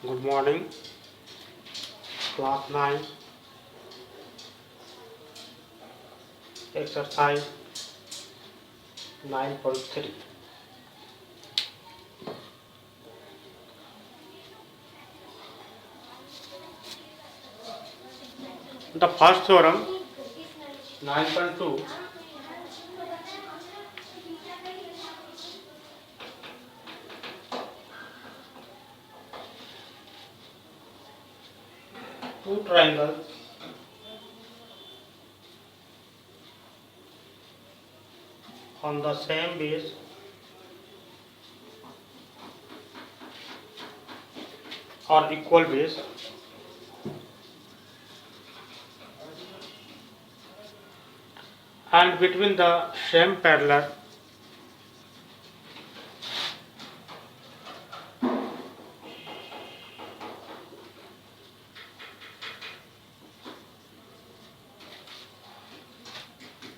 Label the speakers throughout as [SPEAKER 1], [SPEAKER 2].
[SPEAKER 1] Good morning, class 9, exercise 9.3. The first theorem, 9.2, two triangles on the same base or equal base and between the same parallel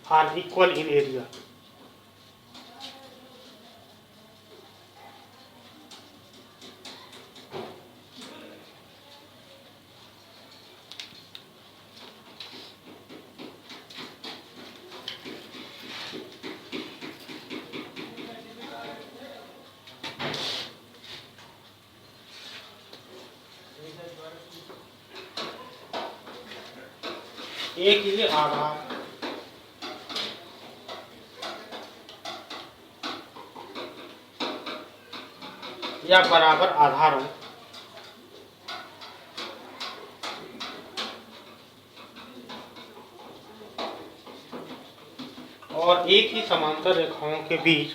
[SPEAKER 1] are equal in area. एक ही आधार या बराबर आधारों और एक ही समांतर रेखाओं के बीच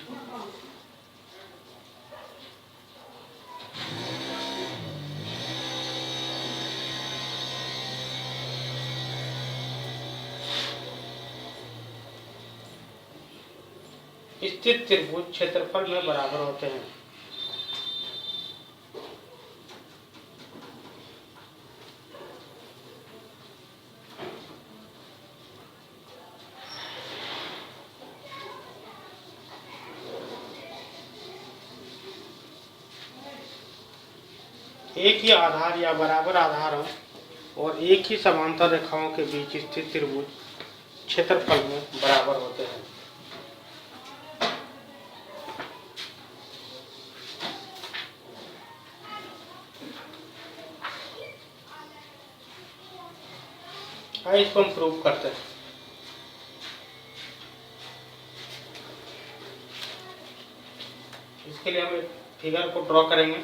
[SPEAKER 1] स्थित त्रिभुज क्षेत्रफल में बराबर होते हैं। एक ही आधार या बराबर आधारों और एक ही समांतर रेखाओं के बीच स्थित त्रिभुज क्षेत्रफल में बराबर होते हैं। आइए इसको हम प्रूव करते हैं। इसके लिए हम एक फिगर को ड्रॉ करेंगे।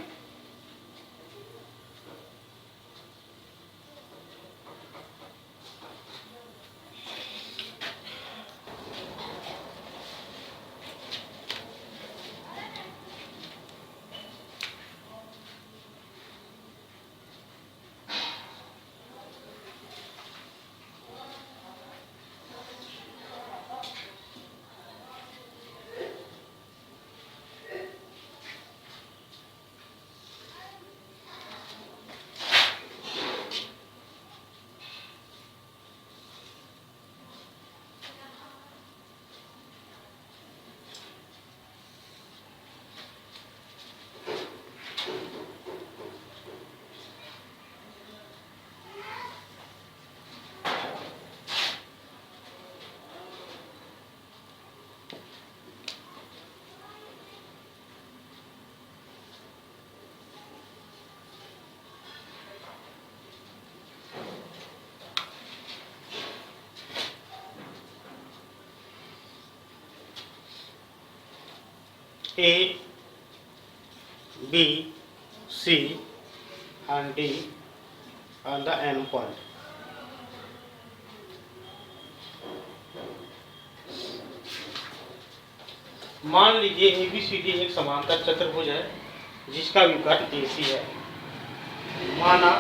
[SPEAKER 1] A, B, C and D are the end point. मान लीजिए ABCD एक समांतर चतुर्भुज है जिसका विकर्ण AC है। माना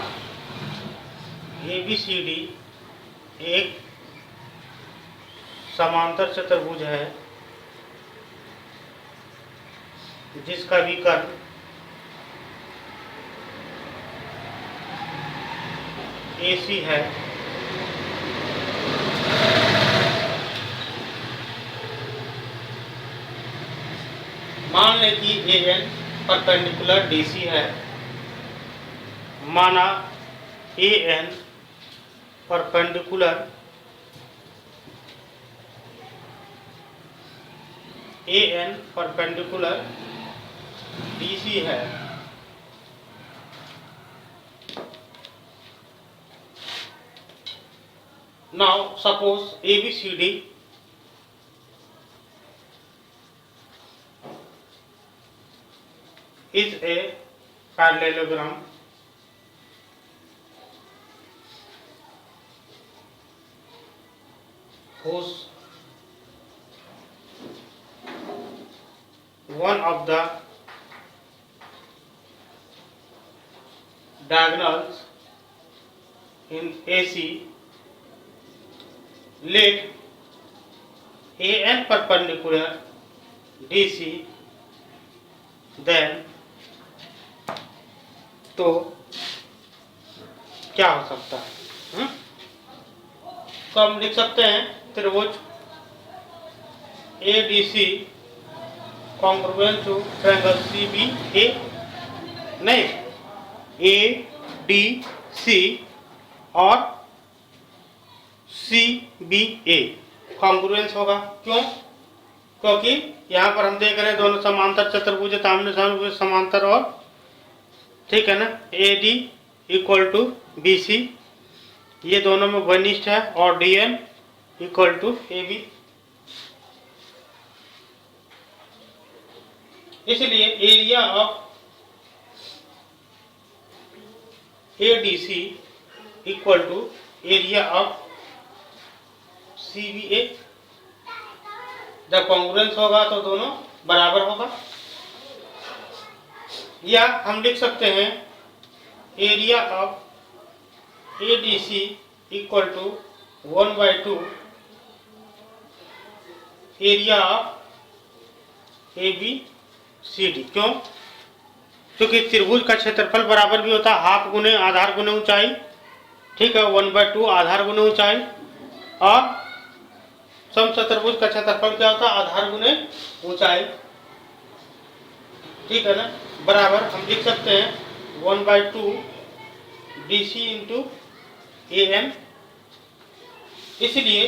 [SPEAKER 1] ABCD एक समांतर चतुर्भुज है जिसका विकर्ण AC है। मान लें कि AN परपेंडिकुलर DC है माना ए एन परपेंडिकुलर DC है। Now suppose ABCD is a parallelogram whose one of the diagonals in AC let AN perpendicular DC, then तो क्या हो सकता है? तो हम लिख सकते हैं त्रिभुज ADC congruent to triangle CBA, नहीं ADC और CBA कॉन्ग्रुएंस होगा। क्यों? क्योंकि यहाँ पर हम देख रहे हैं दोनों समांतर चतुर्भुज आमने सामने समांतर और ठीक है ना, AD इक्वल टू BC ये दोनों में घनिष्ठ है और DN इक्वल टू AB। इसलिए area of ADC equal to area of CBA। जब कॉन्ग्रुएंस होगा तो दोनों बराबर होगा। या हम लिख सकते हैं area of ADC equal to 1/2 area of ABCD। क्यों? क्योंकि त्रिभुज का क्षेत्रफल बराबर भी होता है हाफ गुने आधार गुने ऊंचाई, ठीक है, 1/2 आधार गुने ऊंचाई, और समचतुर्भुज का क्षेत्रफल क्या होता है आधार गुने ऊंचाई, ठीक है ना, बराबर हम लिख सकते हैं 1/2 DC इंटू AN। इसलिए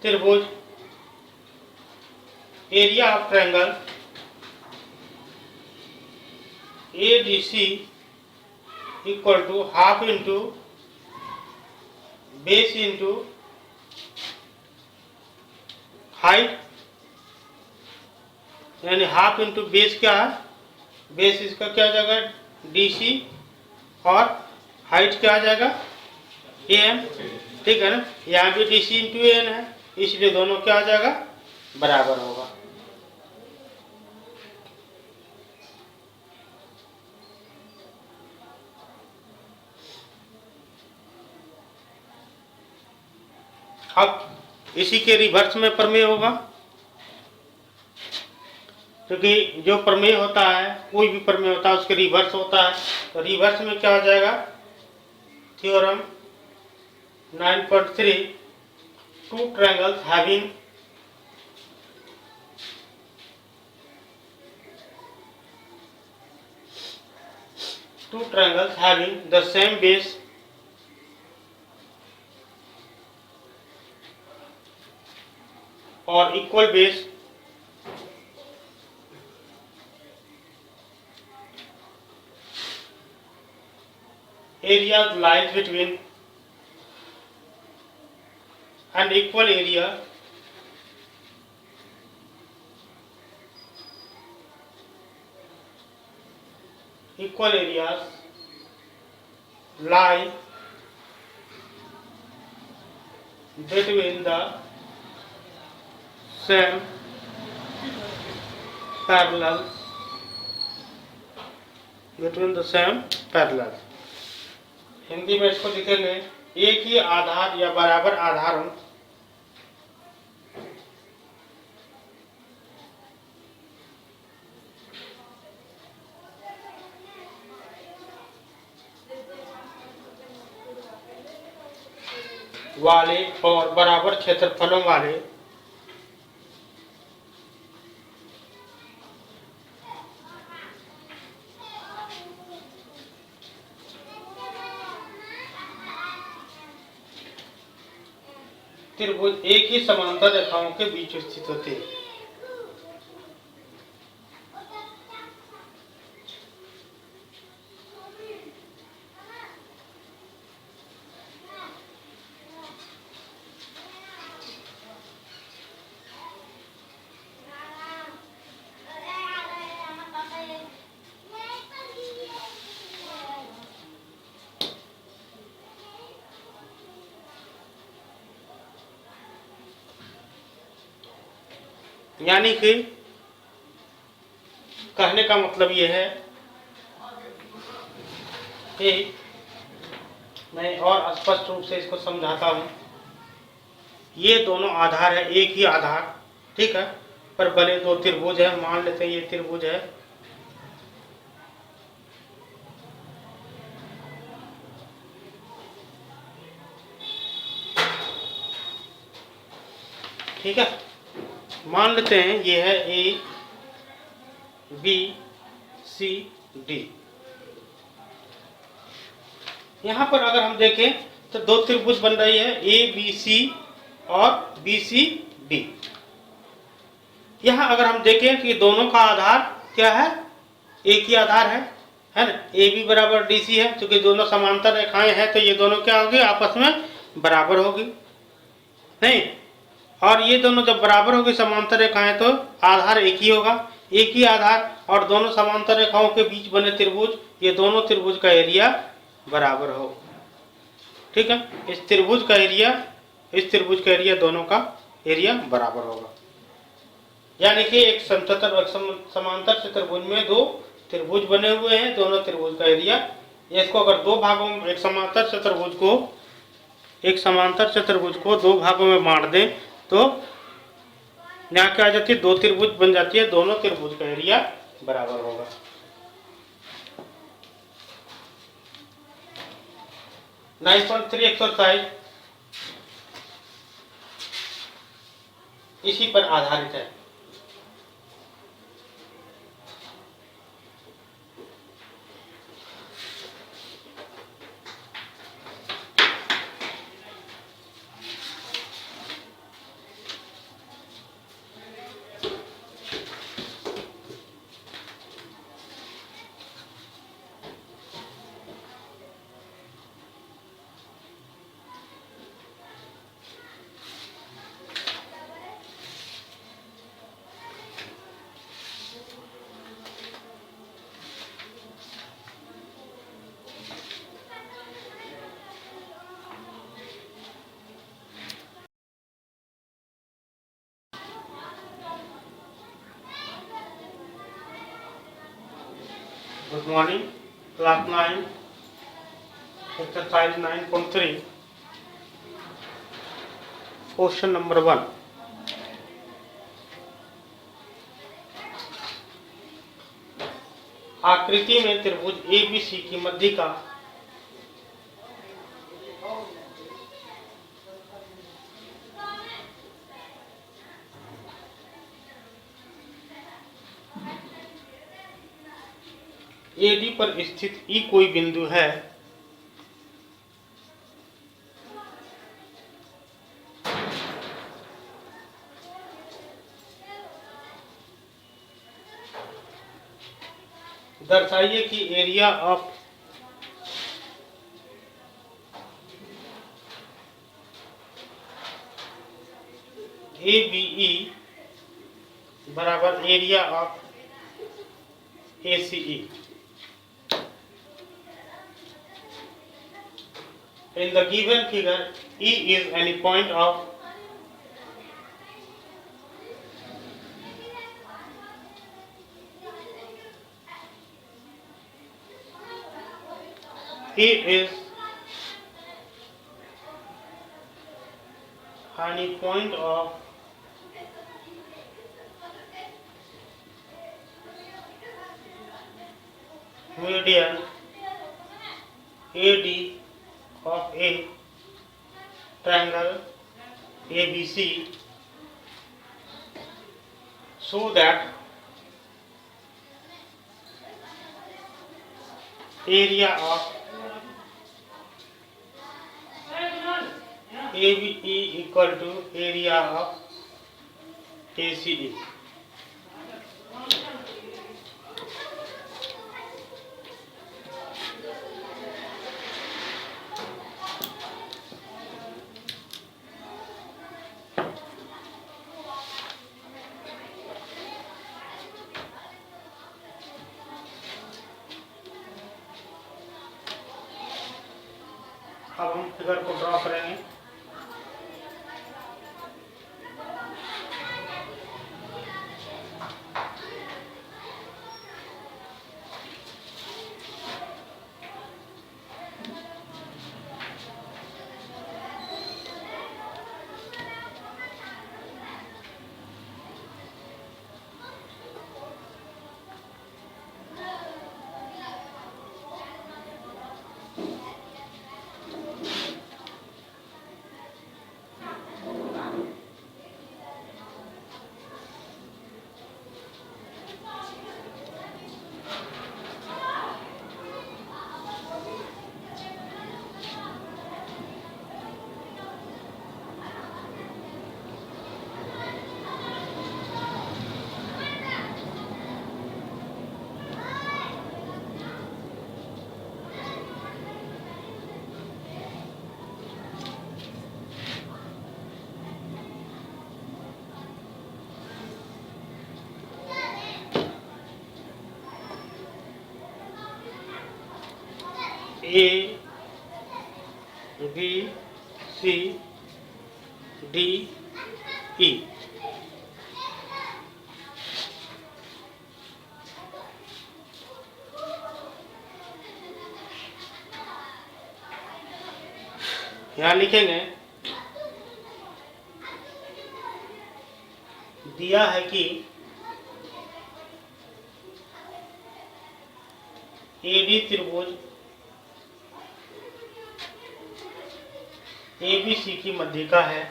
[SPEAKER 1] त्रिभुज area of triangle ADC equal to half into base into height, यानी हाफ इंटू बेस क्या है, बेस इसका क्या आ जाएगा DC और हाइट क्या आ जाएगा AM, ठीक है ना। यहाँ भी DC इंटू AN है इसलिए दोनों क्या आ जाएगा बराबर होगा। अब इसी के रिवर्स में प्रमेय होगा, क्योंकि जो प्रमेय होता है कोई भी प्रमेय होता है उसके रिवर्स होता है। तो रिवर्स में क्या हो जाएगा, theorem 9.3 two triangles having the same base और equal base areas lies between and equal area areas lie between the same parallels। Hindi में इसको लिखेंगे एक ही आधार या बराबर आधारों वाले और बराबर क्षेत्रफलों वाले त्रिभुज एक ही समांतर रेखाओं के बीच स्थित होते हैं। यानी कि कहने का मतलब यह है कि मैं और स्पष्ट रूप से इसको समझाता हूं। ये दोनों आधार है, एक ही आधार, ठीक है, पर बने दो त्रिभुज है। मान लेते हैं ये त्रिभुज है, ठीक है। मान लेते हैं ये है ए बी सी डी। यहां पर अगर हम देखें तो दो त्रिभुज बन रही है, ए बी सी और बी सी डी। यहां अगर हम देखें कि दोनों का आधार क्या है, एक ही आधार है ना। ए बी बराबर डी सी है, क्योंकि दोनों समांतर रेखाएं हैं तो ये दोनों क्या होगी, आपस में बराबर होगी, नहीं। और ये दोनों जब बराबर होगी समांतर रेखाएं तो आधार एक ही होगा, एक ही आधार और दोनों समांतर रेखाओं के बीच बने त्रिभुज, ये दोनों त्रिभुज का एरिया बराबर हो, ठीक है। इस त्रिभुज का एरिया दोनों का एरिया बराबर होगा। यानी कि एक समतल और समांतर चतुर्भुज में दो त्रिभुज बने हुए हैं, दोनों त्रिभुज का एरिया, इसको अगर दो भागों में एक समांतर चतुर्भुज को दो भागों में बांट दें तो यहाँ क्या आ जाती है, दो त्रिभुज बन जाती है, दोनों त्रिभुज का एरिया बराबर होगा। (9.3) एक्सरसाइज इसी पर आधारित है। Good morning class 9 exercise 9.3 question number 1। आकृति में त्रिभुज ABC की मध्य का AD पर स्थित E कोई बिंदु है दर्शाइए कि एरिया ऑफ ABE बराबर area of ACE। In the given figure, E is any point of E is any point of median AD of a triangle ABC, so that area of ABE equal to area of ACE. अब हम figure को draw करेंगे। A, B, C, D, E. यहाँ लिखेंगे, दिया है कि AD त्रिभुज ABC की मध्यिका है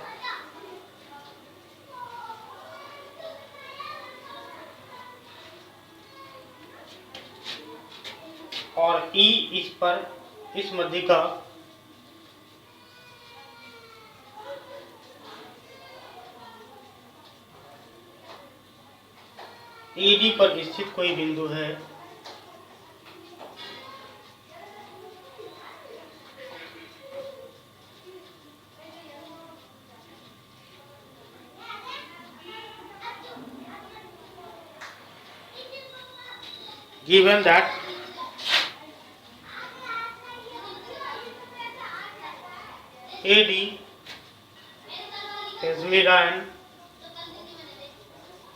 [SPEAKER 1] और E इस मध्यिका AD पर स्थित कोई बिंदु है given that AD is median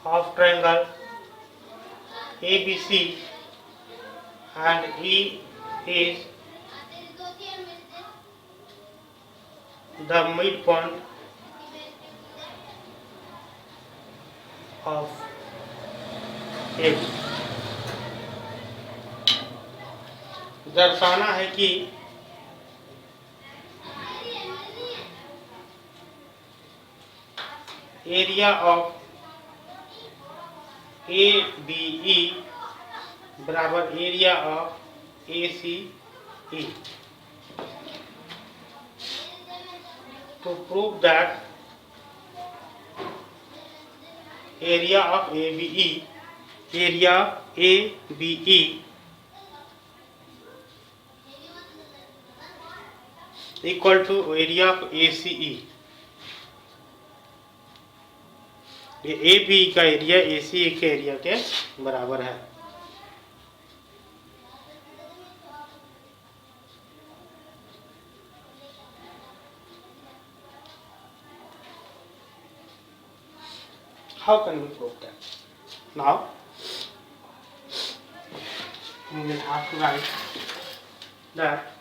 [SPEAKER 1] of triangle ABC and E is the midpoint of AB। दर्शाना है कि एरिया ऑफ ABE बराबर area of ACE। To prove that area of ABE equal to area of ACE। ये ABE का area ACE के area के बराबर है। How can we prove that? Now we will have to write that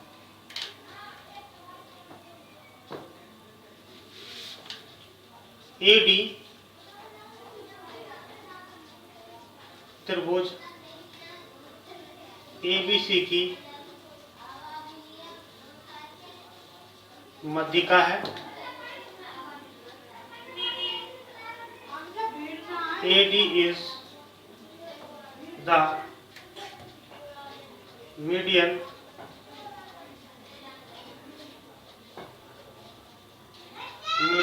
[SPEAKER 1] AD त्रिभुज ABC की मध्यिका है। AD is the median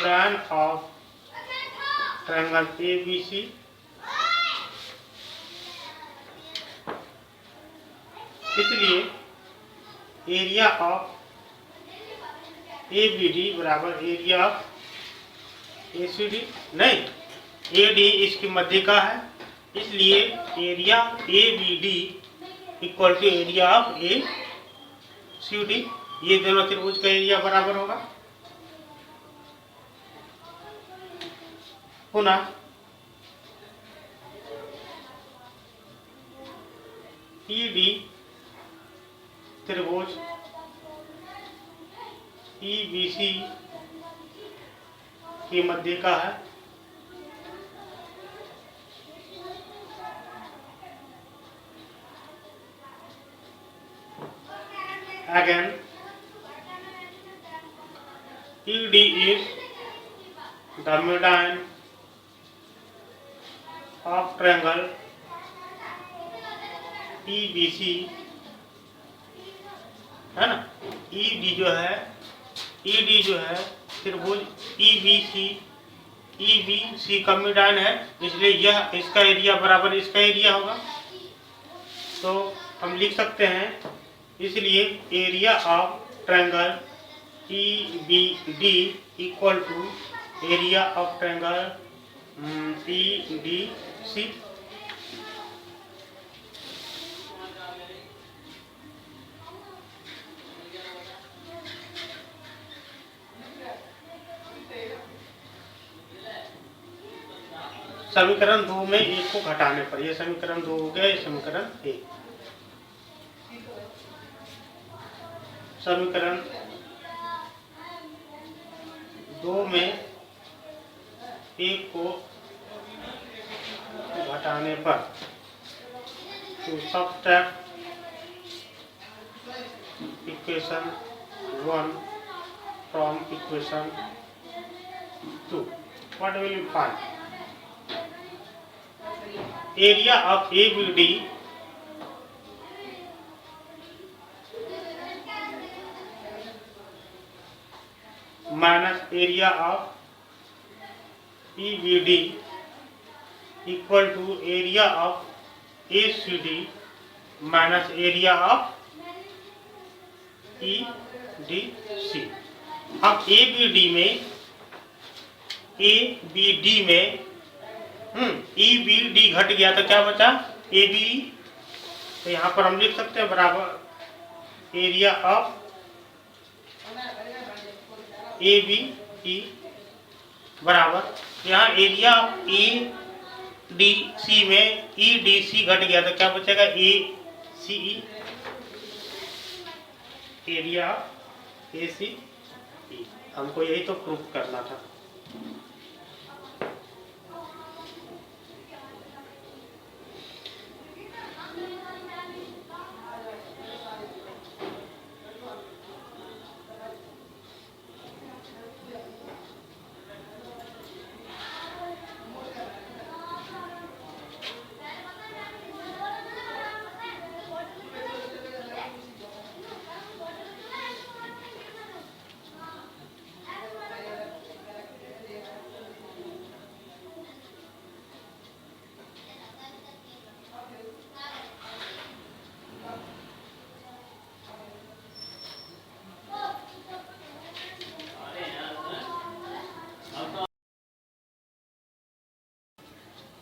[SPEAKER 1] median of triangle ABC, इसलिए एरिया ऑफ ABD बराबर एरिया ऑफ ACD, नहीं, AD इसकी मध्य का है, इसलिए area ABD equal to area of ACD। ये दोनों त्रिभुज का एरिया बराबर होगा। पुनः ED त्रिभुज EBC के मध्य का है, again ED is the median of triangle EBC, है ना। ED जो है त्रिभुज EBC का मिडान है, इसलिए यह इसका एरिया बराबर इसका एरिया होगा। तो हम लिख सकते हैं, इसलिए area of triangle EBD equal to area of triangle EDC। समीकरण 2 में 1 को घटाने पर यह समीकरण 2 हो गया, ये समीकरण 1। समीकरण 2 में 1 को घटाने पर to subtract equation 1 from equation 2, what will you find? Area of ABD minus area of EBD equal to area of ACD minus area of EDC। अब ABD में EBD घट गया तो क्या बचा AB, तो यहाँ पर हम लिख सकते हैं बराबर एरिया ऑफ ABE बराबर, यहाँ एरिया ऑफ EDC में EDC घट गया तो क्या बचेगा ACE, एरिया ऑफ ACE। हमको यही तो प्रूफ करना था।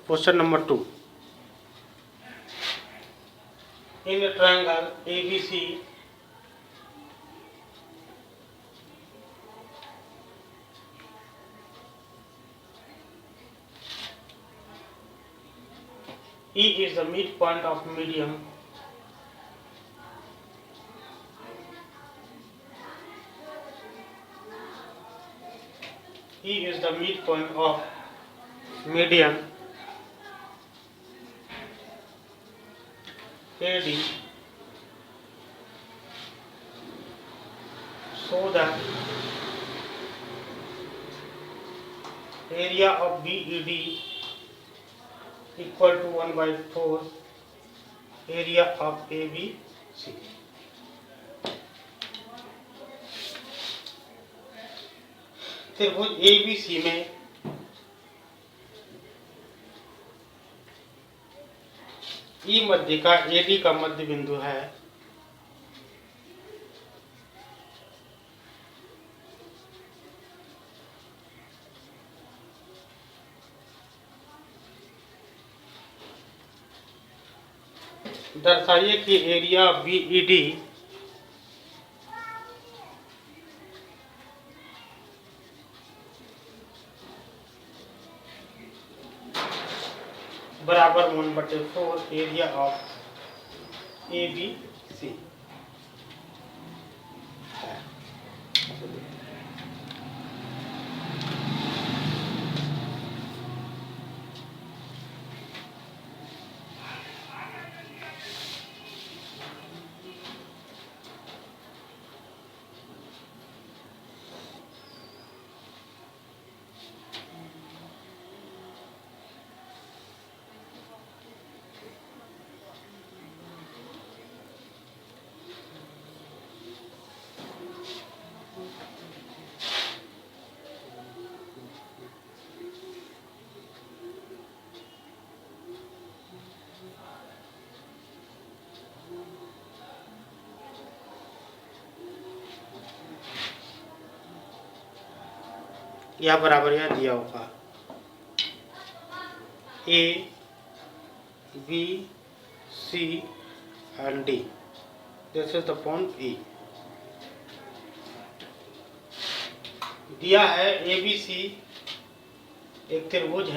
[SPEAKER 1] Question number 2. In a triangle ABC, E is the midpoint of medium E is the midpoint of median AD, so that area of BED equal to 1/4 area of ABC। त्रिभुज ABC में ई मध्य का AD का मध्य बिंदु है दर्शाइए कि area BED बराबर 1/4 area of ABC है। या बराबर यहाँ दिया होगा ABC and D. This is the point E. दिया है ABC एक त्रिभुज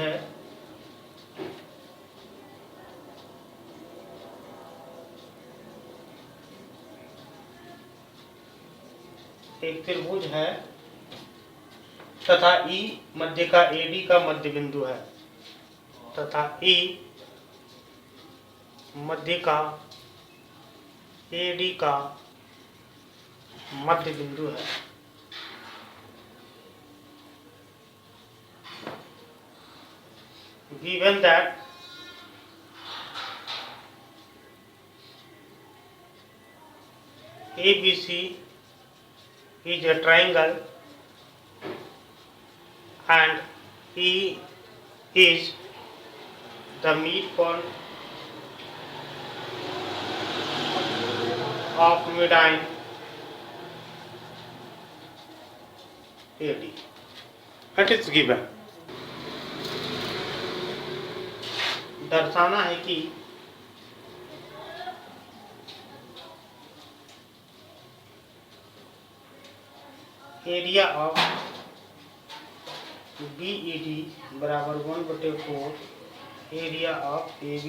[SPEAKER 1] है तथा E मध्य का AD का मध्य बिंदु है तथा E मध्य का AD का मध्य बिंदु है। Given that ABC is a triangle and E is the midpoint of median AD. That is given. दर्शाना है कि एरिया ऑफ BED बराबर 1/4 area of ABC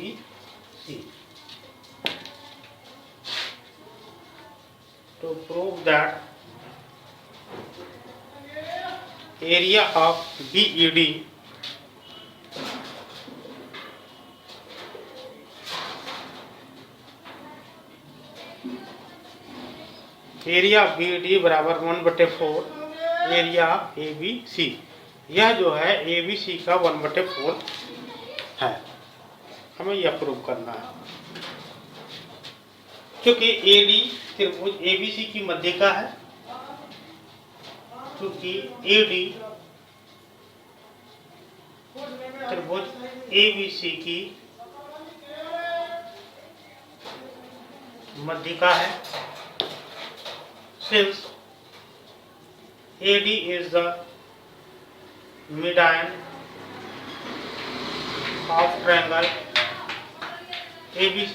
[SPEAKER 1] to prove that area of BED area BED बराबर 1/4 area ABC। यह जो है ABC का 1/4 है। हमें यह प्रूव करना है क्योंकि AD त्रिभुज ABC की मध्य का है, क्योंकि AD त्रिभुज ABC की मध्य का है। Since AD is the median of triangle ABC,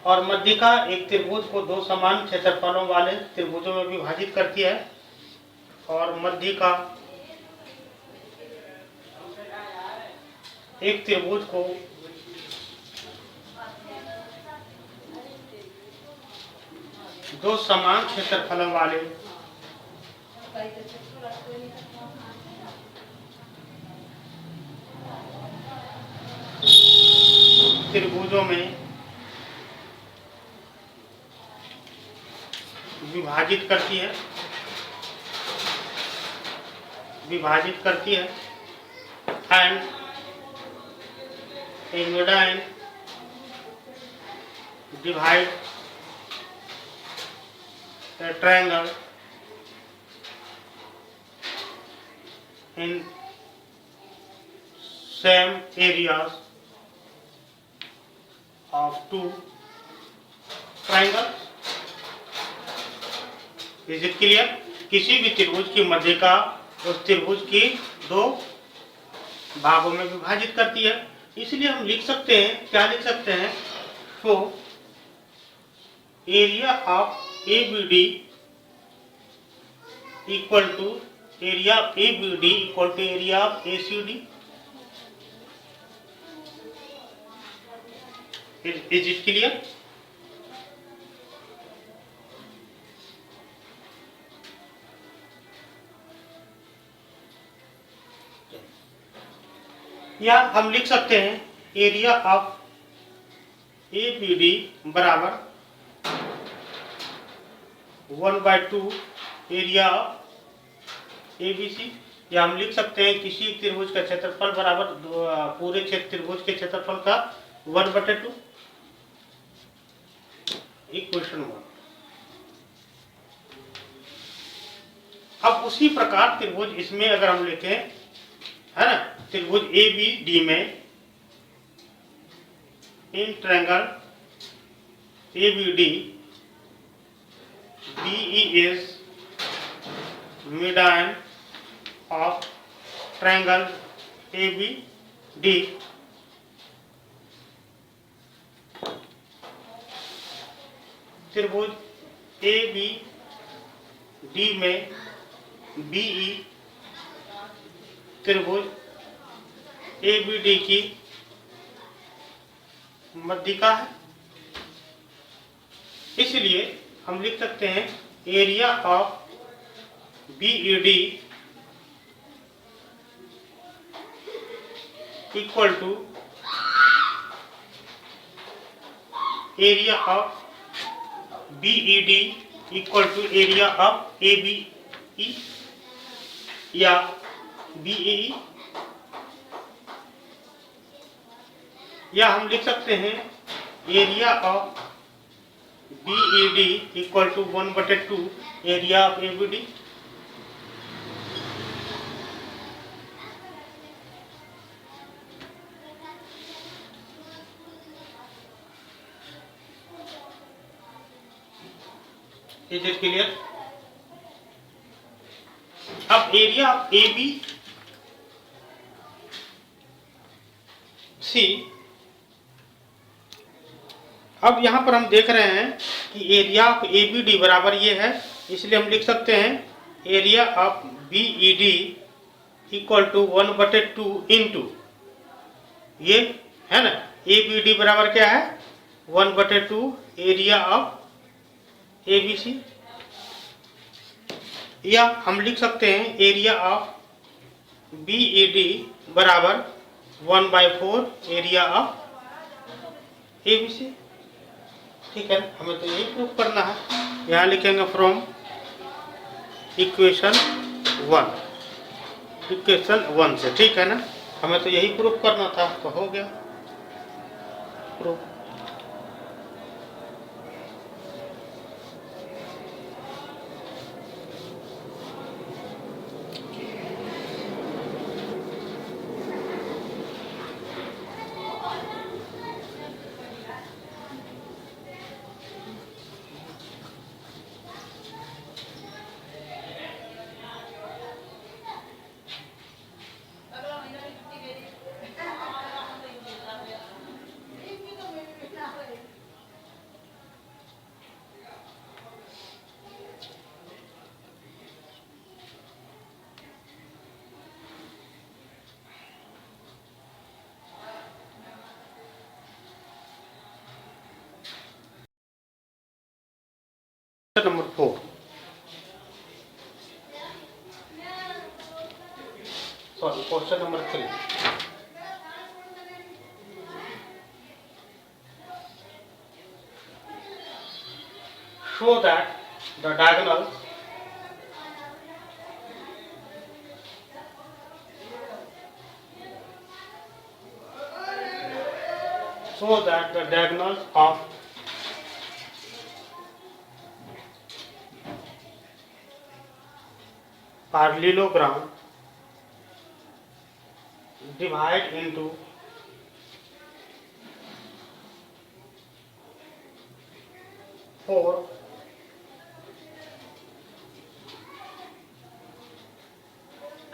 [SPEAKER 1] और मध्यिका एक त्रिभुज को दो समान क्षेत्रफलों वाले त्रिभुजों में विभाजित करती है और मध्यिका एक त्रिभुज को दो समान क्षेत्रफलों वाले त्रिभुजों में विभाजित करती है and median divide a triangle in same areas of two triangles. Is it clear? किसी भी त्रिभुज की मध्य का उस त्रिभुज की दो भागों में विभाजित करती है। इसलिए हम लिख सकते हैं, क्या लिख सकते हैं? तो area of A B D equal to area of A B D equal to area of A C D. Is it clear? या हम लिख सकते हैं area of A B D बराबर 1/2 area of A B C. या हम लिख सकते हैं किसी त्रिभुज का क्षेत्रफल बराबर पूरे त्रिभुज के क्षेत्रफल का 1/2। इक्वेशन 1। अब उसी प्रकार त्रिभुज इसमें अगर हम लिखें, है ना, त्रिभुज ए बी डी में in triangle A B D DE is median of triangle ABD. त्रिभुज ABD में BE त्रिभुज ABD की मध्यिका है। इसलिए हम लिख सकते हैं area of BED equal to area of BED equal to area of ABE या BAE। या हम लिख सकते हैं area of BED equal to 1/2 area of ABD। Is it clear? अब एरिया ऑफ ABC अब यहां पर हम देख रहे हैं कि एरिया ऑफ ABD बराबर ये है, इसलिए हम लिख सकते हैं area of BED equal to 1/2 into ये, है ना, ABD बराबर क्या है? 1/2 एरिया ऑफ ABC। या हम लिख सकते हैं एरिया ऑफ BED बराबर 1/4 एरिया ऑफ ABC। ठीक है, हमें तो यही प्रूफ करना है। यहाँ लिखेंगे फ्रॉम इक्वेशन 1 से, ठीक है ना। हमें तो यही प्रूफ करना था, तो हो गया proof. Number 4. Sorry, question number 3. Show that the diagonals of parallelogram divide into four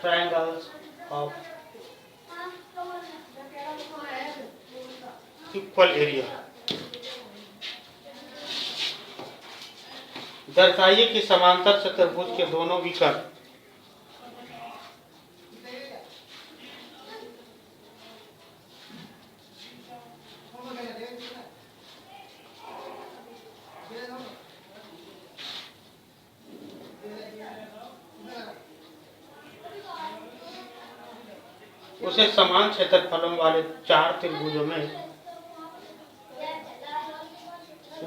[SPEAKER 1] triangles of equal area। दर्शाइए कि समांतर चतुर्भुज के दोनों विकर्ण उसे समान क्षेत्रफलों वाले चार त्रिभुजों में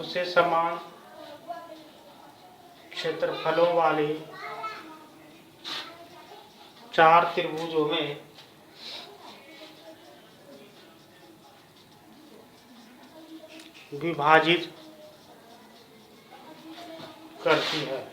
[SPEAKER 1] उसे समान क्षेत्रफलों वाले चार त्रिभुजों में विभाजित करती है।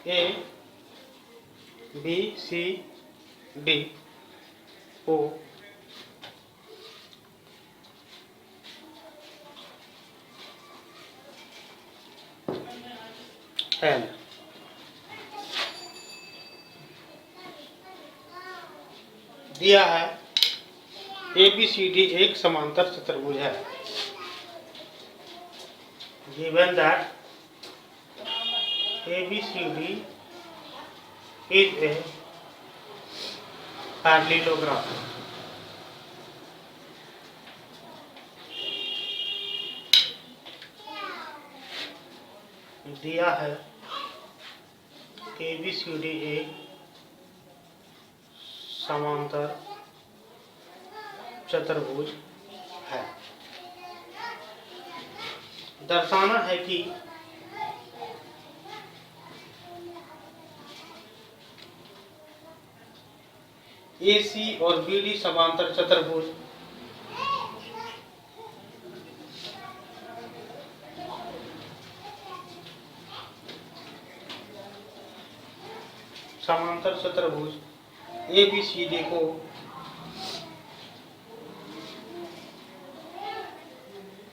[SPEAKER 1] A B C D O L दिया है। ABCD एक समांतर चतुर्भुज है। Given that ABCD is a parallelogram दिया है ABCD एक समांतर चतुर्भुज है। दर्शाना है कि AC और BD समांतर चतुर्भुज ABCD को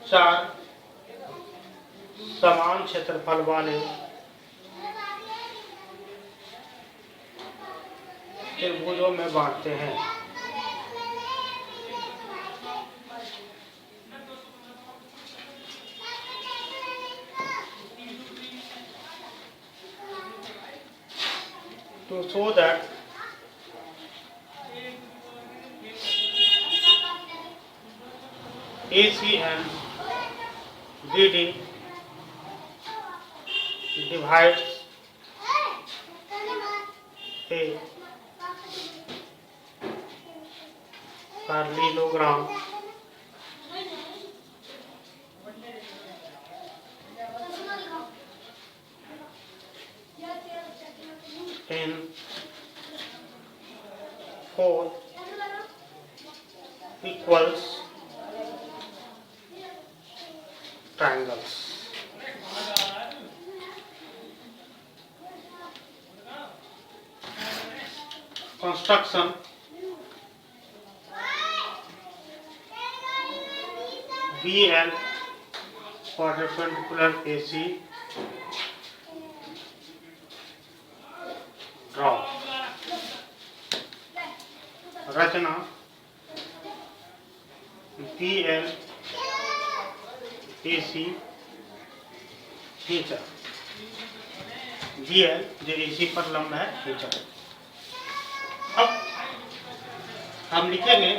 [SPEAKER 1] चार समान क्षेत्रफल वाले त्रिभुजों में बांटते हैं। To show that AC and BD divides a parallelogram in four equals triangles। Construction BL perpendicular AC draw। रचना पी एल ए सी खींचा, बी एल जो ए सी पर लंब है खींचा। अब हम लिखेंगे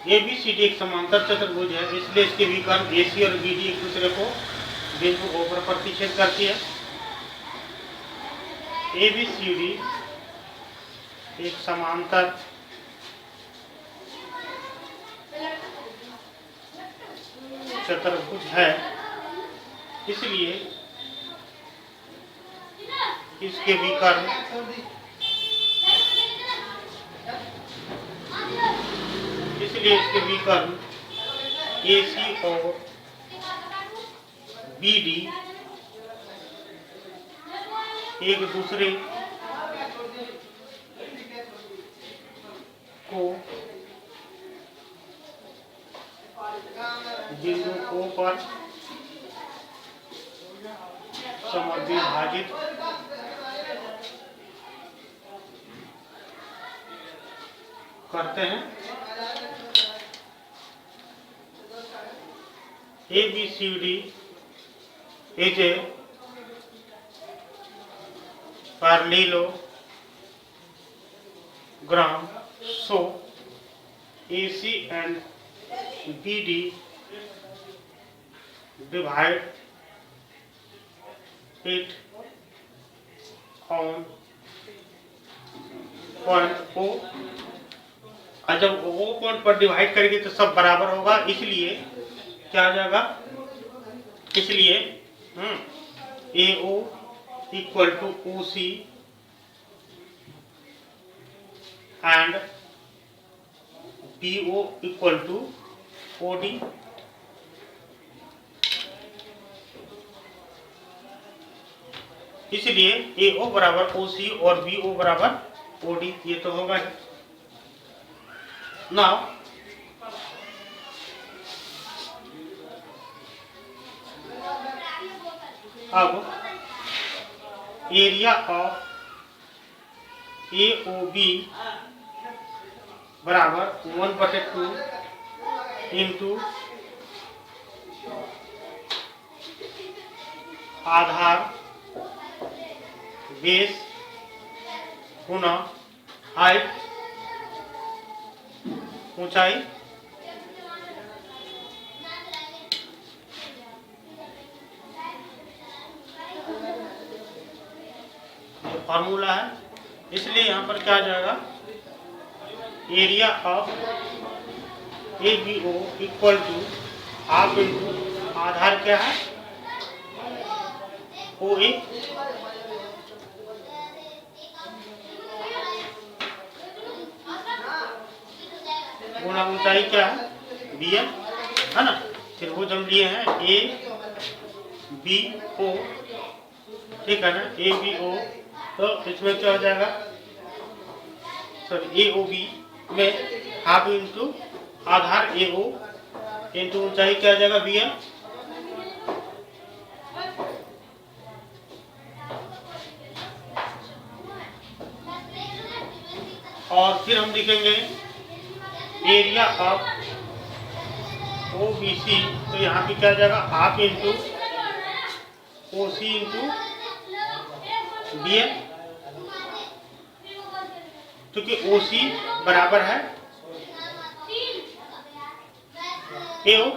[SPEAKER 1] ए बी सी डी एक समांतर चतुर्भुज है, इसलिए इसके विकर्ण ए सी और बी डी एक दूसरे को बिंदु O पर प्रतिच्छेद करती है। ए बी सी डी एक समांतर चतुर्भुज है, इसलिए इसके विकर्ण ए सी और बी डी एक दूसरे को बिंदु O पर समद्विभाजित करते हैं। ABCD is a parallelogram, so AC and BD divide it on point O। और जब O पॉइंट पर डिवाइड करेंगे तो सब बराबर होगा, इसलिए क्या आ जाएगा, इसलिए AO equal to OC and BO equal to OD। इसलिए AO बराबर OC और BO बराबर OD, ये तो होगा। नाउ अब एरिया ऑफ AOB बराबर 1/2 इंटू आधार बेस गुना हाइट ऊंचाई। जो फार्मूला है, इसलिए यहां पर क्या आ जाएगा, area of ABO equal to half into आधार क्या है OA गुना ऊंचाई क्या है BM, है ना। त्रिभुज हम लिए हैं ABO, ठीक है ना, ABO। तो इसमें क्या हो जाएगा, सॉरी AOB में हाफ इंटू आधार AO इंटू ऊंचाई क्या आ जाएगा BM। और फिर हम लिखेंगे एरिया ऑफ OBC, तो यहाँ पे क्या आ जाएगा half into OC into BM, क्योंकि OC बराबर है AO,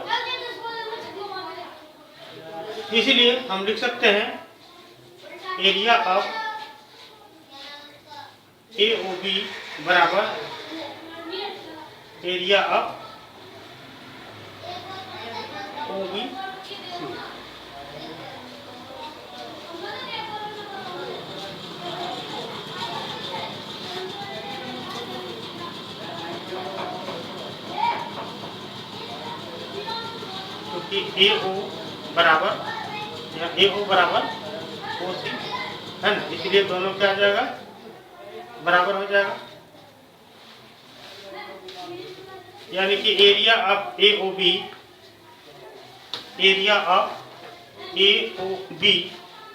[SPEAKER 1] इसलिए हम लिख सकते हैं एरिया ऑफ AOB बराबर एरिया ऑफ OBC। AO बराबर OC है ना, इसलिए दोनों क्या आ जाएगा, बराबर हो जाएगा। यानी कि एरिया ऑफ AOB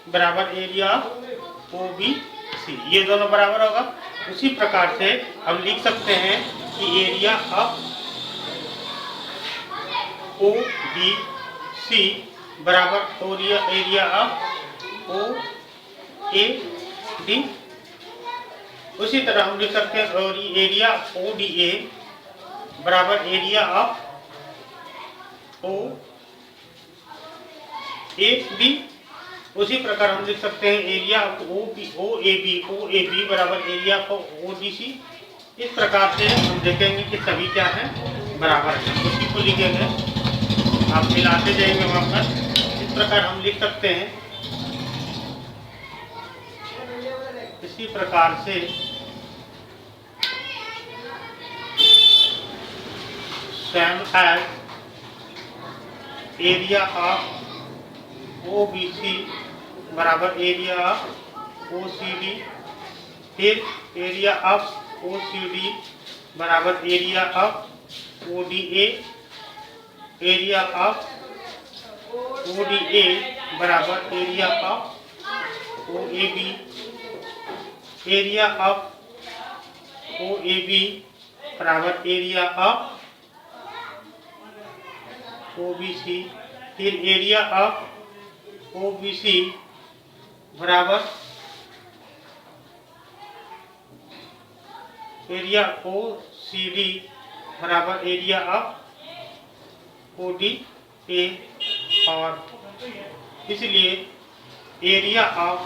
[SPEAKER 1] बराबर एरिया ऑफ OBC, ये दोनों बराबर होगा। उसी प्रकार से हम लिख सकते हैं कि area of O B C बराबर area of O A D. उसी तरह हम लिख सकते हैं और एरिया ओ डी ए बराबर area of O A B. उसी प्रकार हम लिख सकते हैं area of O A B बराबर area of O D C. इस प्रकार से हम देखेंगे कि सभी क्या है, बराबर है। उसी को लिखेंगे, आप मिलाते जाएंगे वहां पर। इस प्रकार हम लिख सकते हैं। इसी प्रकार से same as area of O B C बराबर area of O C D, फिर area of O C D बराबर area of O D A, area of O D A बराबर area of O A B, area of O A B बराबर area of O B C, फिर area of O B C बराबर area O C D बराबर area of O D A. और इसलिए area of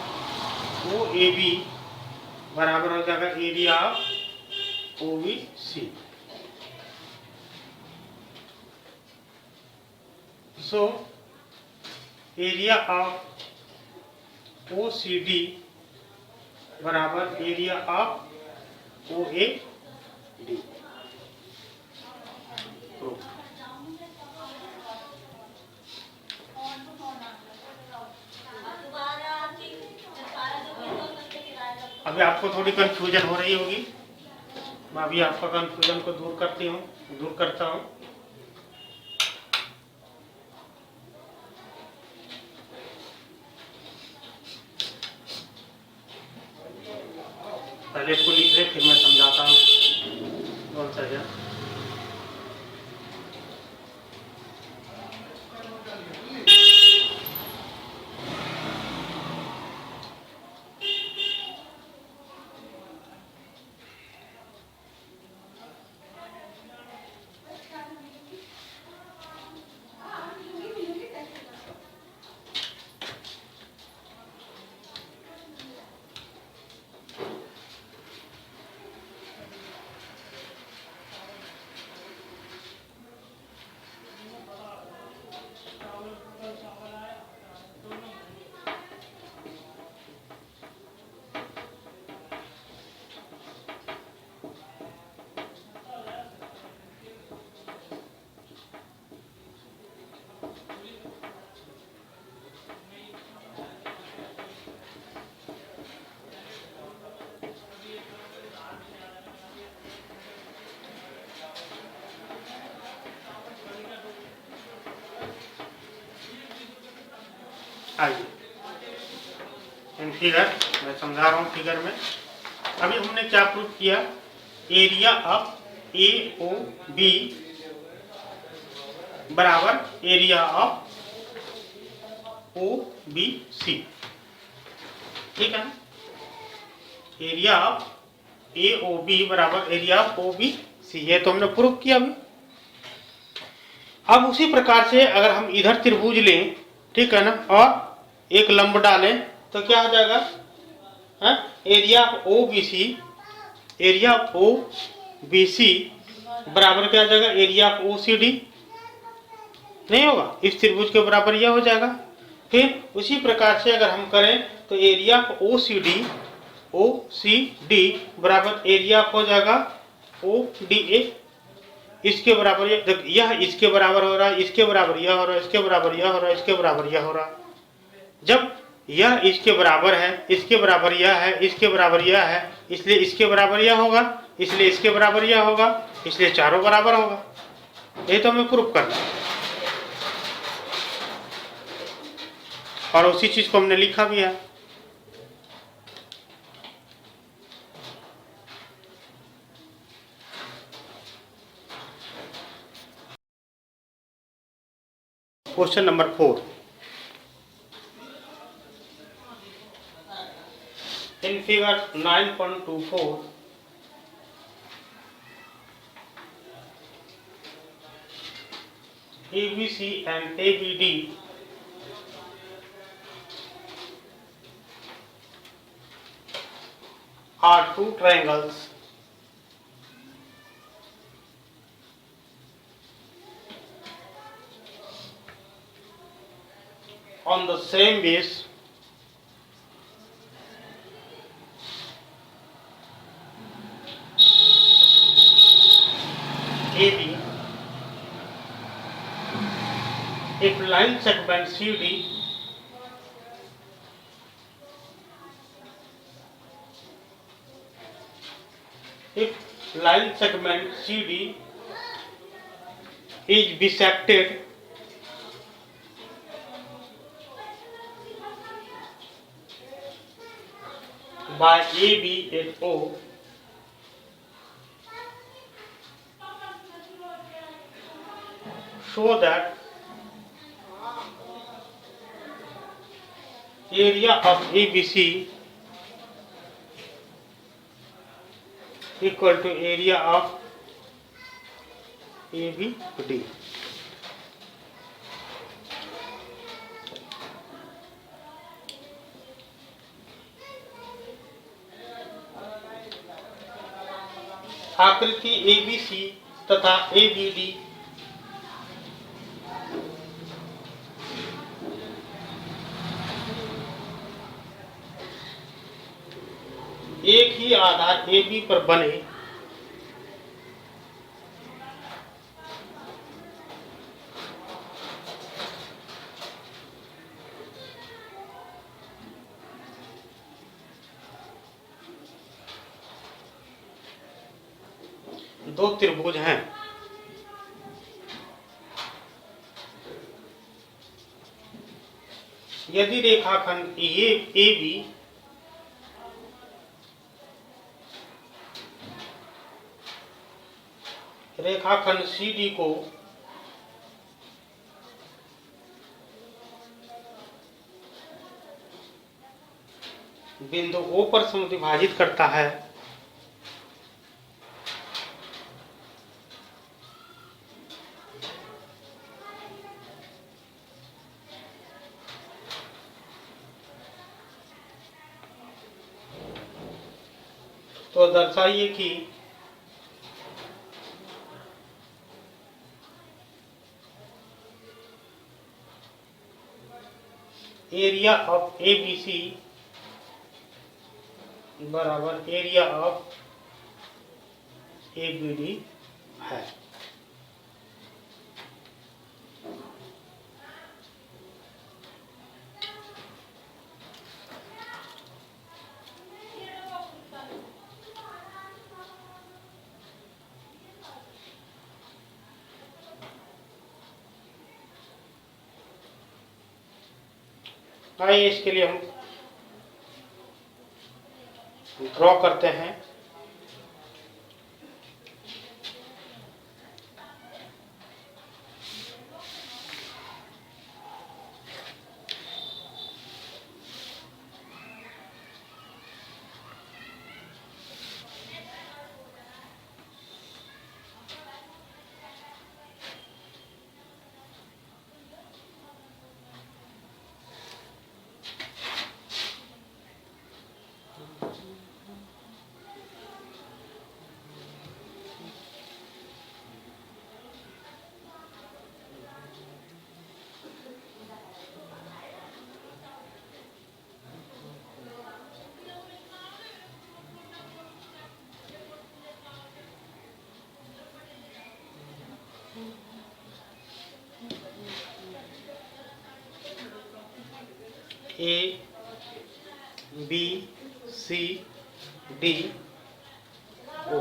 [SPEAKER 1] O A B बराबर हो जाएगा area of O B C. So area of O C D बराबर area of O A D. अभी आपको थोड़ी कंफ्यूजन हो रही होगी, मैं अभी आपका कंफ्यूजन को दूर करता हूँ। पहले इसको लिख ले, फिर मैं समझाता हूँ। कौन सा है? आइए इन फिगर मैं समझा रहा हूँ। फिगर में अभी हमने क्या प्रूव किया, area of A O B बराबर area of O B C. ठीक है ना, area of A O B बराबर area of O B C, ये तो हमने प्रूव किया अभी। अब उसी प्रकार से अगर हम इधर त्रिभुज लें, ठीक है ना, और एक लंब डालें तो क्या हो जाएगा, area of O B C, area of O B C बराबर क्या हो जाएगा, area of O C D. नहीं होगा, इस त्रिभुज के बराबर यह हो जाएगा। फिर उसी प्रकार से अगर हम करें तो area of O C D बराबर एरिया हो जाएगा ओ डी ए। इसके बराबर यह इसके बराबर हो रहा है, इसके बराबर यह हो रहा है, इसके बराबर यह हो रहा है, इसके बराबर यह हो रहा है। जब यह इसके बराबर है, इसके बराबर यह है, इसके बराबर यह है, इसलिए इसके बराबर यह होगा, इसलिए इसके बराबर यह होगा, इसलिए चारों बराबर होगा। ये तो हमें प्रूफ करना है और उसी चीज को हमने लिखा भी है। Question number 4, in figure 9.24, ABC and ABD are two triangles on the same base AB. If line segment CD is bisected by AB and O, show that area of ABC equal to area of ABD. आकृति ABC तथा ABD एक ही आधार AB पर बने दो त्रिभुज हैं। यदि रेखाखंड AB रेखाखंड CD को बिंदु O पर समद्विभाजित करता है तो दर्शाइए कि एरिया ऑफ ABC बराबर एरिया ऑफ ABD है। आइए इसके लिए हम ड्रॉ करते हैं। A B C D O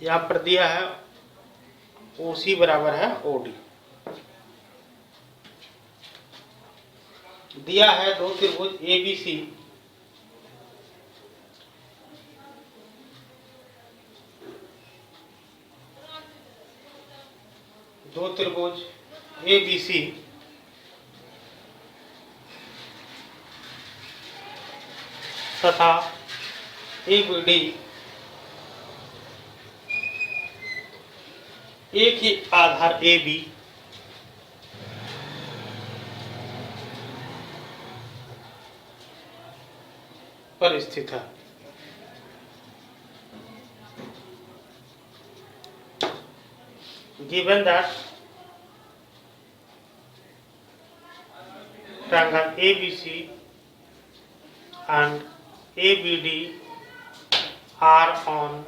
[SPEAKER 1] यहाँ पर दिया है OC बराबर है OD। दिया है दो त्रिभुज ABC ABC तथा ABD एक ही आधार AB पर स्थित है। Given that triangle ABC and ABD are on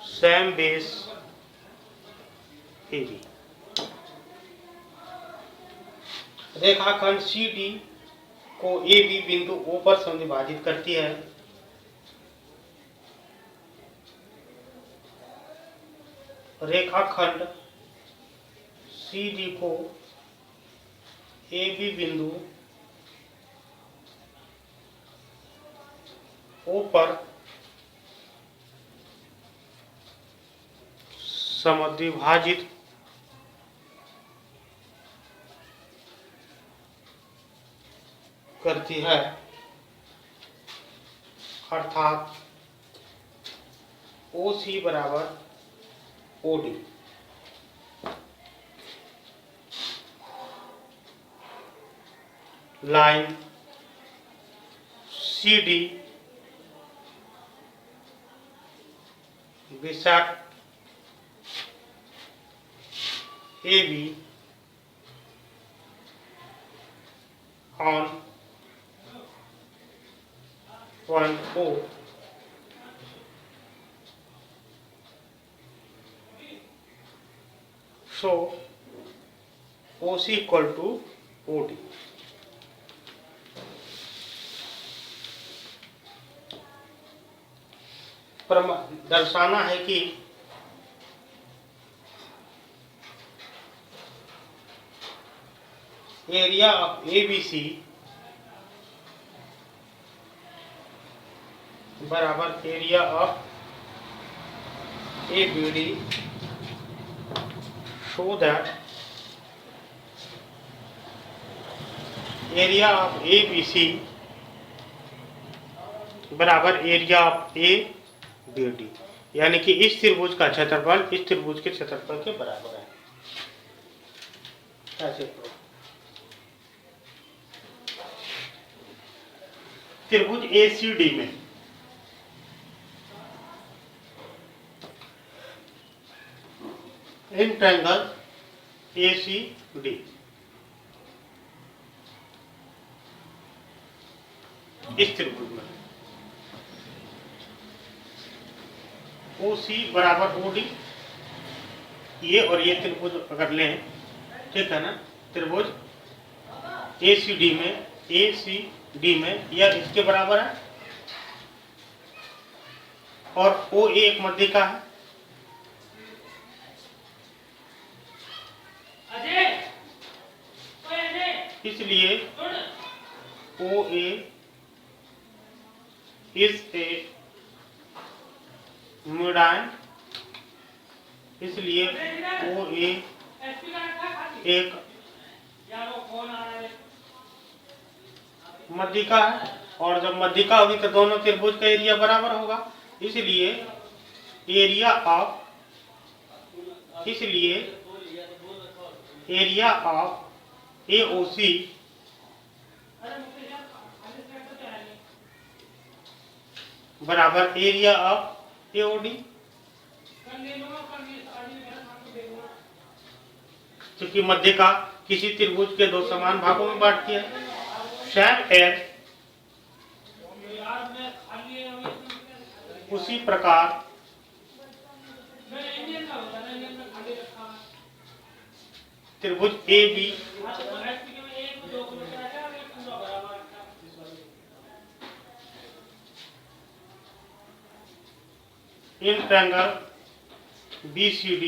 [SPEAKER 1] same base AB, रेखाखंड CD को AB बिंदु O पर समविभाजित करती है। रेखाखंड CD को AB बिंदु O पर समद्विभाजित करती है, अर्थात OC बराबर OD। Line CD bisect AB on point O, so OC equal to OD। दर्शाना है कि एरिया ऑफ ABC बराबर area of ABD, so that area of ABC बराबर एरिया ऑफ ABD, यानी कि इस त्रिभुज का क्षेत्रफल इस त्रिभुज के क्षेत्रफल के बराबर है। ऐसे त्रिभुज ACD में इन ट्रायंगल ACD इस त्रिभुज में OC बराबर OD, ये और ये त्रिभुज अगर लें, ठीक है ना, त्रिभुज ACD में यह इसके बराबर है और OA एक मध्यिका है। इसलिए OA इज ए मिडलाइन, इसलिए OA एक मध्यिका है और जब मध्यिका होगी तो दोनों त्रिभुज का एरिया बराबर होगा। इसलिए एरिया ऑफ AOC बराबर एरिया ऑफ AOD। क्योंकि मध्यिका किसी त्रिभुज के दो समान भागों में बांटती है। सेम एज उसी प्रकार त्रिभुज AB इन ट्रायंगल BCD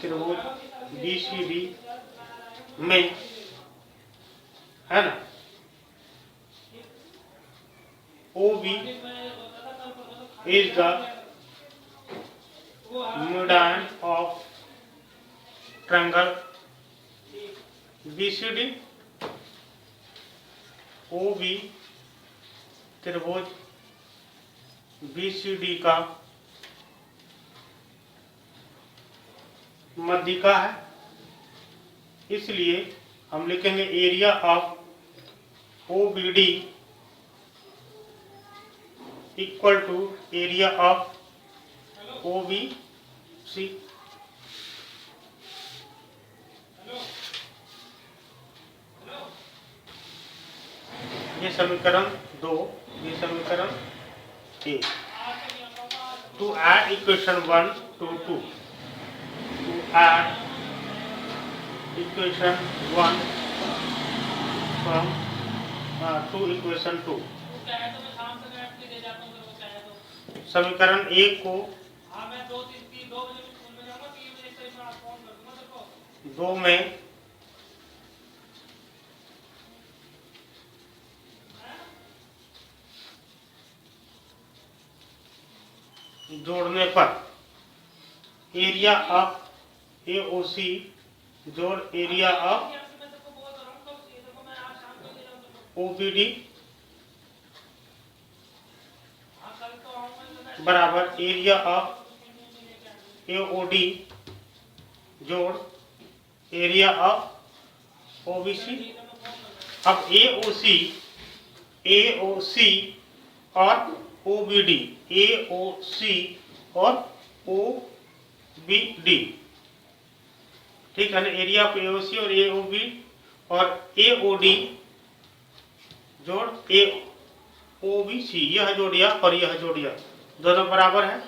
[SPEAKER 1] त्रिभुज BCD में, है ना, OB is the midline of triangle BCD OB त्रिभुज BCD का मध्यिका है, इसलिए हम लिखेंगे area of OBD equal to area of OBC। ये समीकरण 2, ये समीकरण 1। To add equation 1 to 2, to add equation 1 from to equation 2, समीकरण 1 को 2 में जोड़ने पर एरिया ऑफ AOC जोड़ एरिया ऑफ OBD बराबर एरिया ऑफ AOD जोड़ एरिया ऑफ OBC। अब AOC और OBD, AOC और OBD, ठीक है ना। एरिया ऑफ AOC और AOB और AOD जोड़ OBC, यह जोड़िया और यह जोड़िया दोनों बराबर है।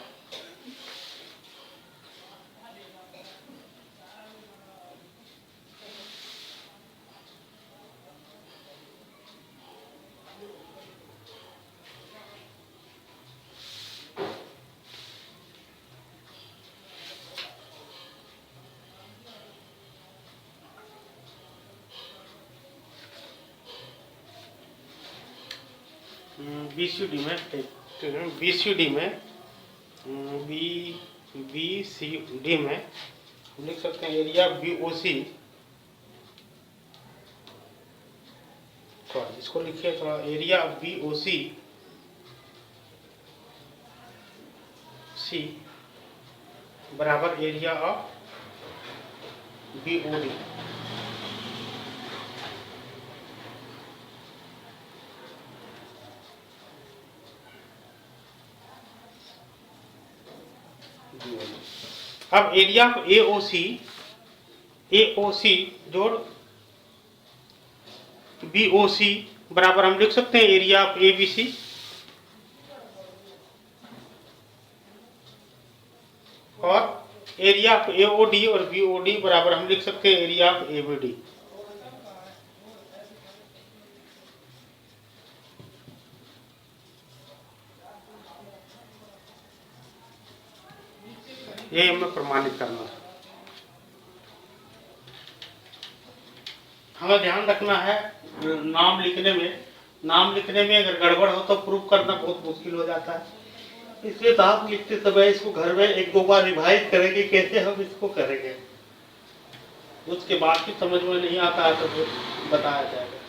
[SPEAKER 1] BCD में BCD में BCD में हम लिख सकते हैं एरिया BOC, इसको लिखिए थोड़ा, एरिया BOC बराबर एरिया ऑफ BOD। अब एरिया ऑफ AOC जोड़ BOC बराबर हम लिख सकते हैं एरिया ऑफ ABC, और एरिया ऑफ AOD और BOD बराबर हम लिख सकते हैं एरिया ऑफ ABD। ये हमें प्रमाणित करना है। हमें ध्यान रखना है नाम लिखने में अगर गड़बड़ हो तो प्रूफ करना बहुत मुश्किल हो जाता है, इसलिए तो आप लिखते समय इसको घर में 1-2 बार रिवाइज करेंगे कैसे हम इसको करेंगे, उसके बाद भी समझ में नहीं आता है तो बताया जाएगा।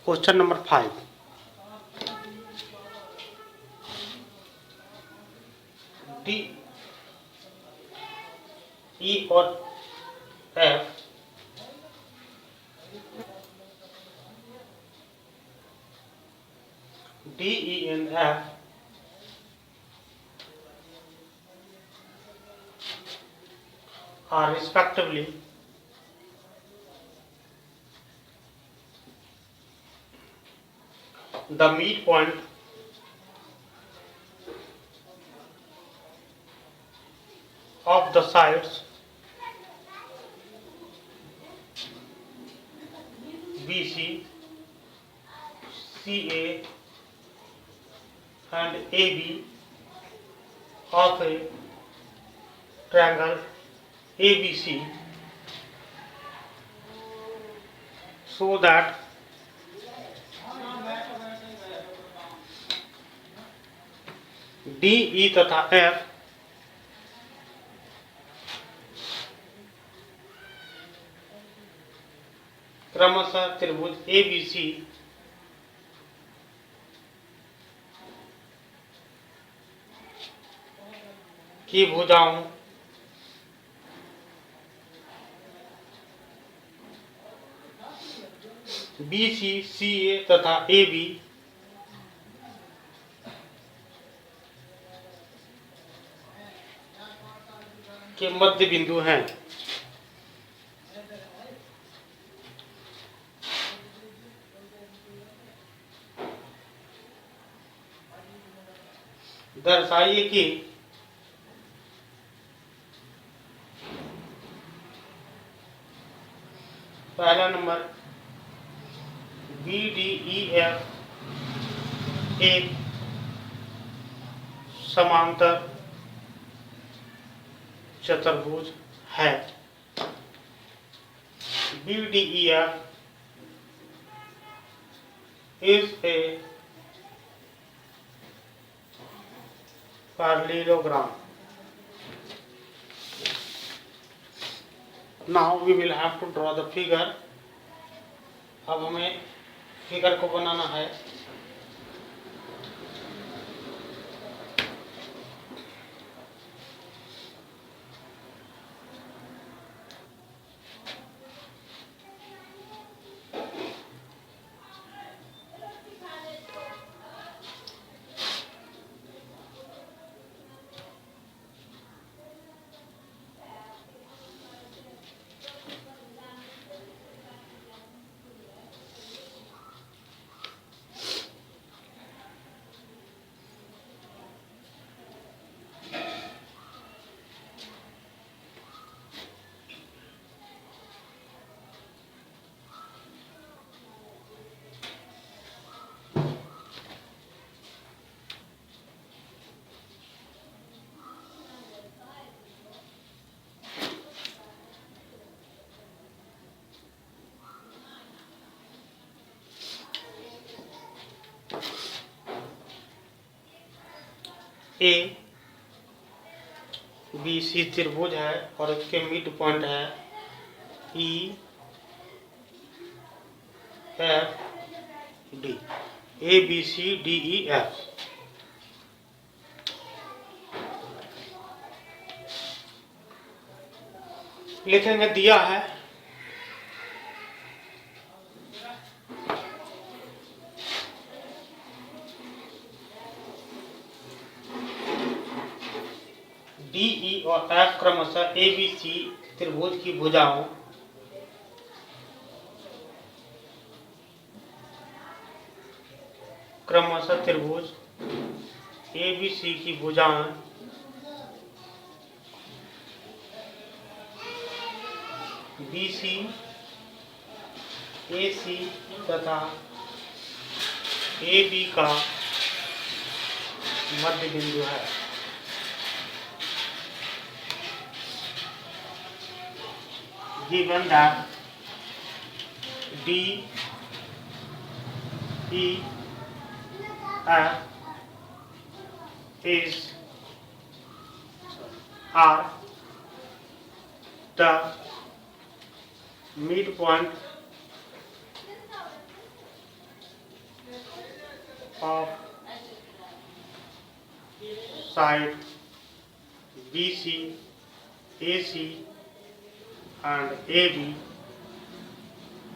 [SPEAKER 1] क्वेश्चन नंबर 5, D, E और F DE and F are respectively the midpoint of the sides BC, CA and AB of a triangle ABC, so that DE तथा F क्रमशः त्रिभुज ABC की भुजाओं BC, CA तथा AB के मध्य बिंदु हैं। दर्शाइए कि पहला नंबर BDEF एक समांतर चतुर्भुज है। BDEF is a parallelogram. Now we will have to draw the figure. अब हमें फिगर को बनाना है। ए बी सी त्रिभुज है और इसके मिड पॉइंट है E F D. A B C D E F. लिखेंगे दिया है DE और F क्रमशः ABC त्रिभुज की भुजाओं क्रमशः त्रिभुज ABC की भुजाएं BC, AC तथा AB का मध्य बिंदु है। Given that D, E, F are the midpoint of side BC, AC and AB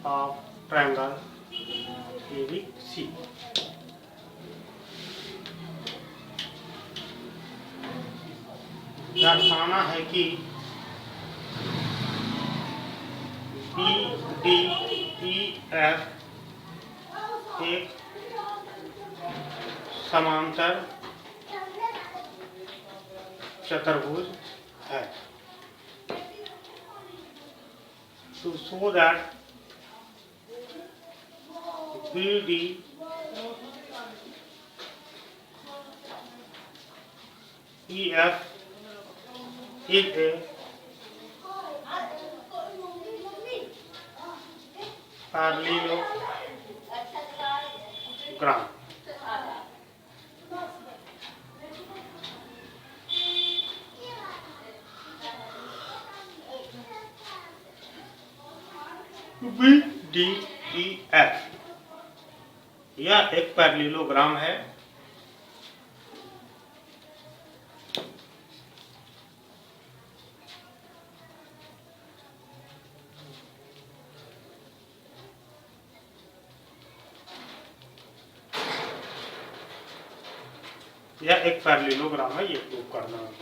[SPEAKER 1] of triangle ABC. दर्शाना है कि बी डी ई एफ एक समांतर चतुर्भुज है। To show that B D E F is a parallelogram. BDEF यह एक parallelogram है। यह एक पैरेललोग्राम है, ये प्रूव करना है।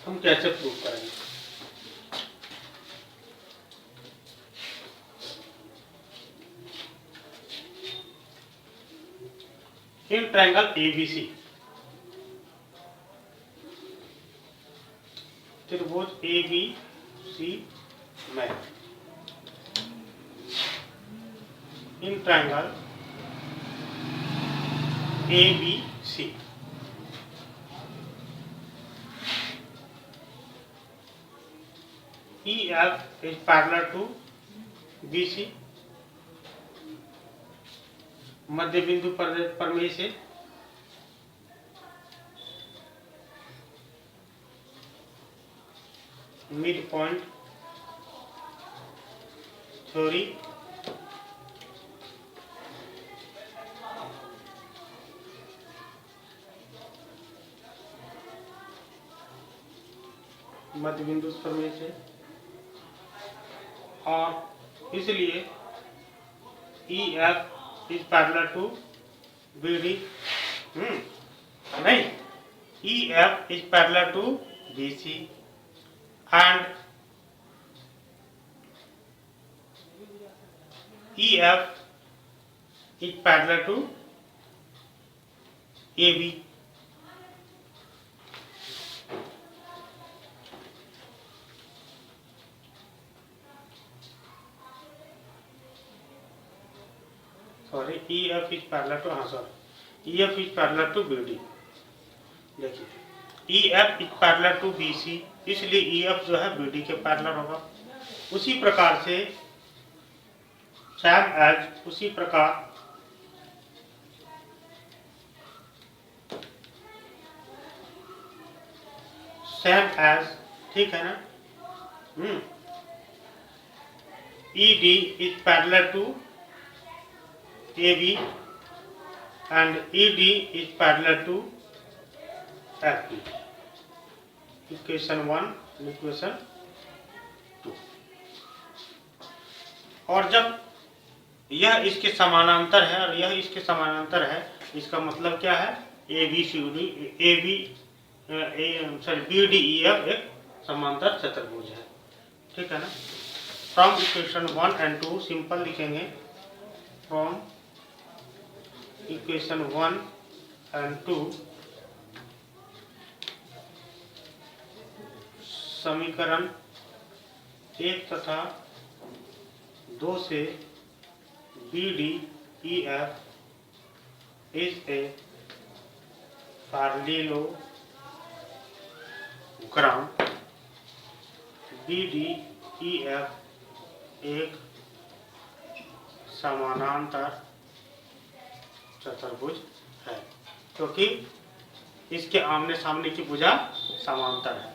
[SPEAKER 1] हम कैसे प्रूव करेंगे? इन ट्रायंगल एबीसी त्रिभुज एबीसी में in triangle ABC EF is parallel to BC, मध्य बिंदु प्रमेय से मिड पॉइंट थ्योरी मध्य बिंदु प्रमेय से, और इसलिए EF is parallel to BD, नहीं, EF is parallel to BC and EF is parallel to AB. Sorry, EF is parallel to, EF is parallel to BD। देखिए, EF is parallel to BC, इसलिए EF जो है BD के parallel होगा। उसी प्रकार से उसी प्रकार सेम एज, ठीक है ना, ED is parallel to AB and ED is parallel to FB। Equation 1, equation 2। और जब यह इसके समानांतर है और यह इसके समानांतर है, इसका मतलब क्या है? BDEF एक समांतर चतुर्भुज है, ठीक है ना। फ्रॉम इक्वेशन 1 and 2 सिंपल लिखेंगे, फ्रॉम इक्वेशन 1 and 2 समीकरण 1 तथा 2 से BDEF is a parallelogram। BDEF एक समानांतर चतुर्भुज है, क्योंकि इसके आमने सामने की भुजा समांतर है।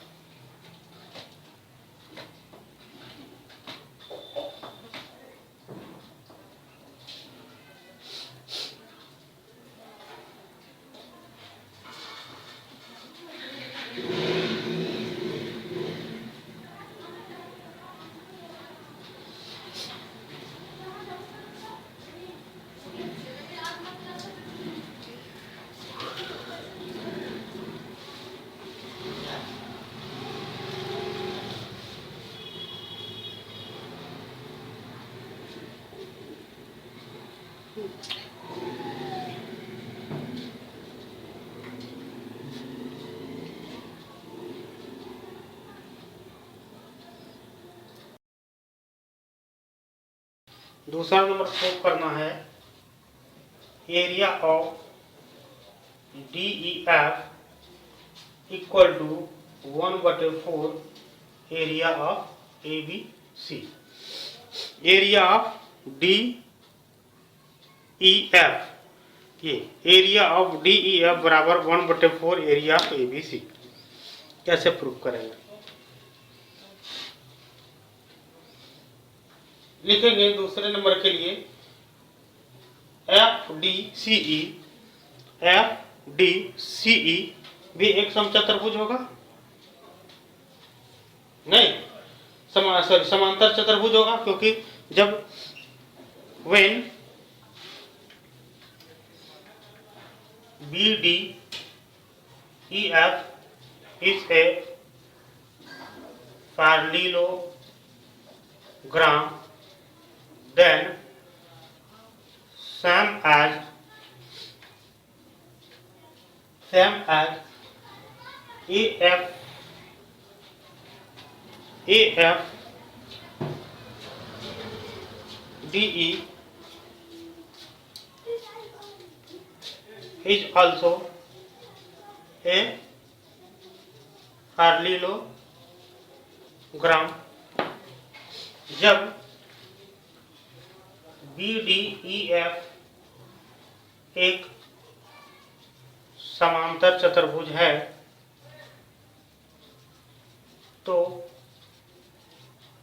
[SPEAKER 1] दूसरा नंबर प्रूव करना है area of D E F equal to 1/4 area of A B C. Area of D E F, ये area of D E F बराबर 1/4 area of A B C. कैसे प्रूव करेंगे? लिखेंगे दूसरे नंबर के लिए F D C E. F D C E भी एक समचतुर्भुज होगा? नहीं, समांतर चतुर्भुज होगा, क्योंकि जब when B D E F is a parallelogram, then same as AF DE is also a parallelogram जब BDEF एक समांतर चतुर्भुज है तो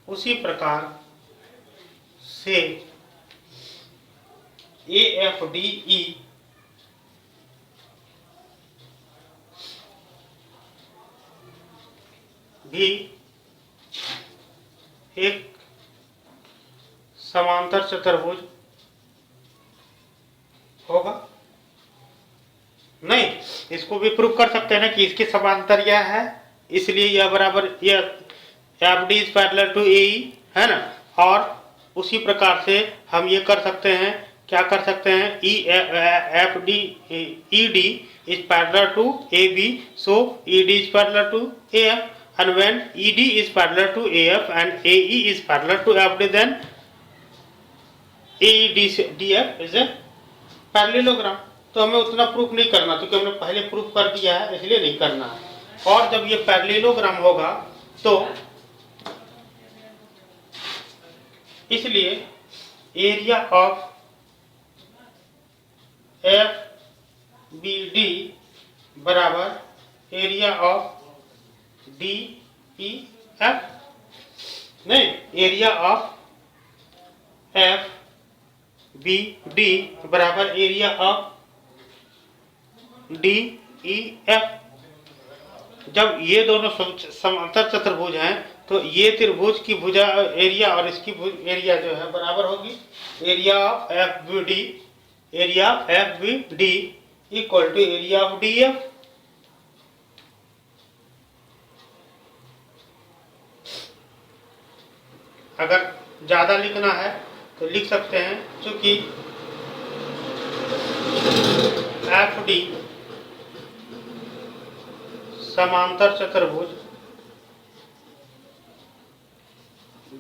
[SPEAKER 1] उसी प्रकार से AFDE भी एक समांतर चतुर्भुज होगा। नहीं, इसको भी प्रूव कर सकते हैं ना कि इसके समांतर यह है, इसलिए यह बराबर यह F D is parallel to A है ना। और उसी प्रकार से हम ये कर सकते हैं, क्या कर सकते हैं, F D E D is parallel to A B, so E D is parallel to A F, and when ED is parallel to AF and AE is parallel to FD, then AEDF is a parallelogram। तो हमें उतना proof नहीं करना, क्योंकि हमने पहले proof कर दिया है, इसलिए नहीं करना है। और जब ये पैरेललोग्राम होगा तो इसलिए area of F B D बराबर area of D E F, नहीं, area of F B D बराबर area of D E F. जब ये दोनों समांतर चतुर्भुज हैं तो ये त्रिभुज की भुजा एरिया और इसकी एरिया जो है बराबर होगी। Area of F B D equal to area of D F. अगर ज्यादा लिखना है तो लिख सकते हैं, चूंकि एफ डी समांतर चतुर्भुज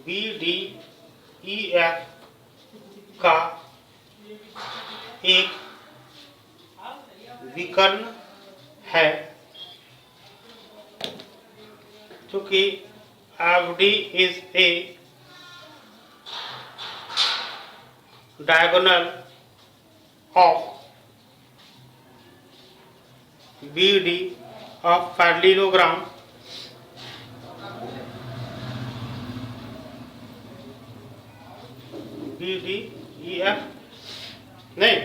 [SPEAKER 1] बी डी ई एफ का एक विकर्ण है, चूंकि F D is a diagonal of BD of parallelogram BDEF, नहीं,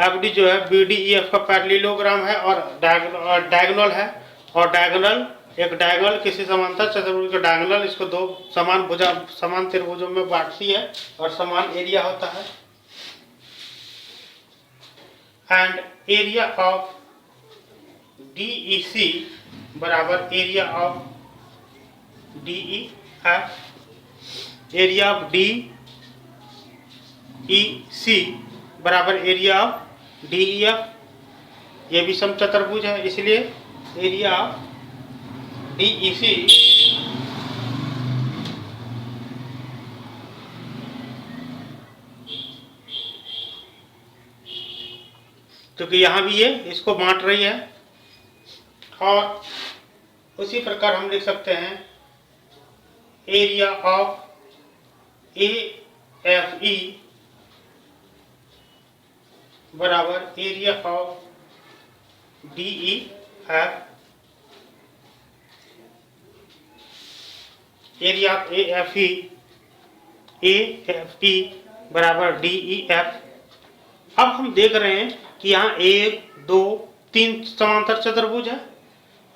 [SPEAKER 1] FD जो है BDEF का पैरेललोग्राम है और डायगोनल है। और डायगोनल, एक डायगोनल किसी समांतर चतुर्भुज का डायगोनल इसको दो समान त्रिभुजों में बांटती है और समान एरिया होता है। एंड एरिया ऑफ DEC बराबर area of DEF। Area of DEC बराबर area of D E F, ये भी समचतुर्भुज है, इसलिए एरिया ऑफ डी ई सी क्योंकि यहाँ भी ये इसको बांट रही है। और उसी प्रकार हम लिख सकते हैं area of A F E बराबर area of D E F, area of A F E बराबर डी ई एफ। अब हम देख रहे हैं कि यहाँ 1 2 3 समांतर चतुर्भुज है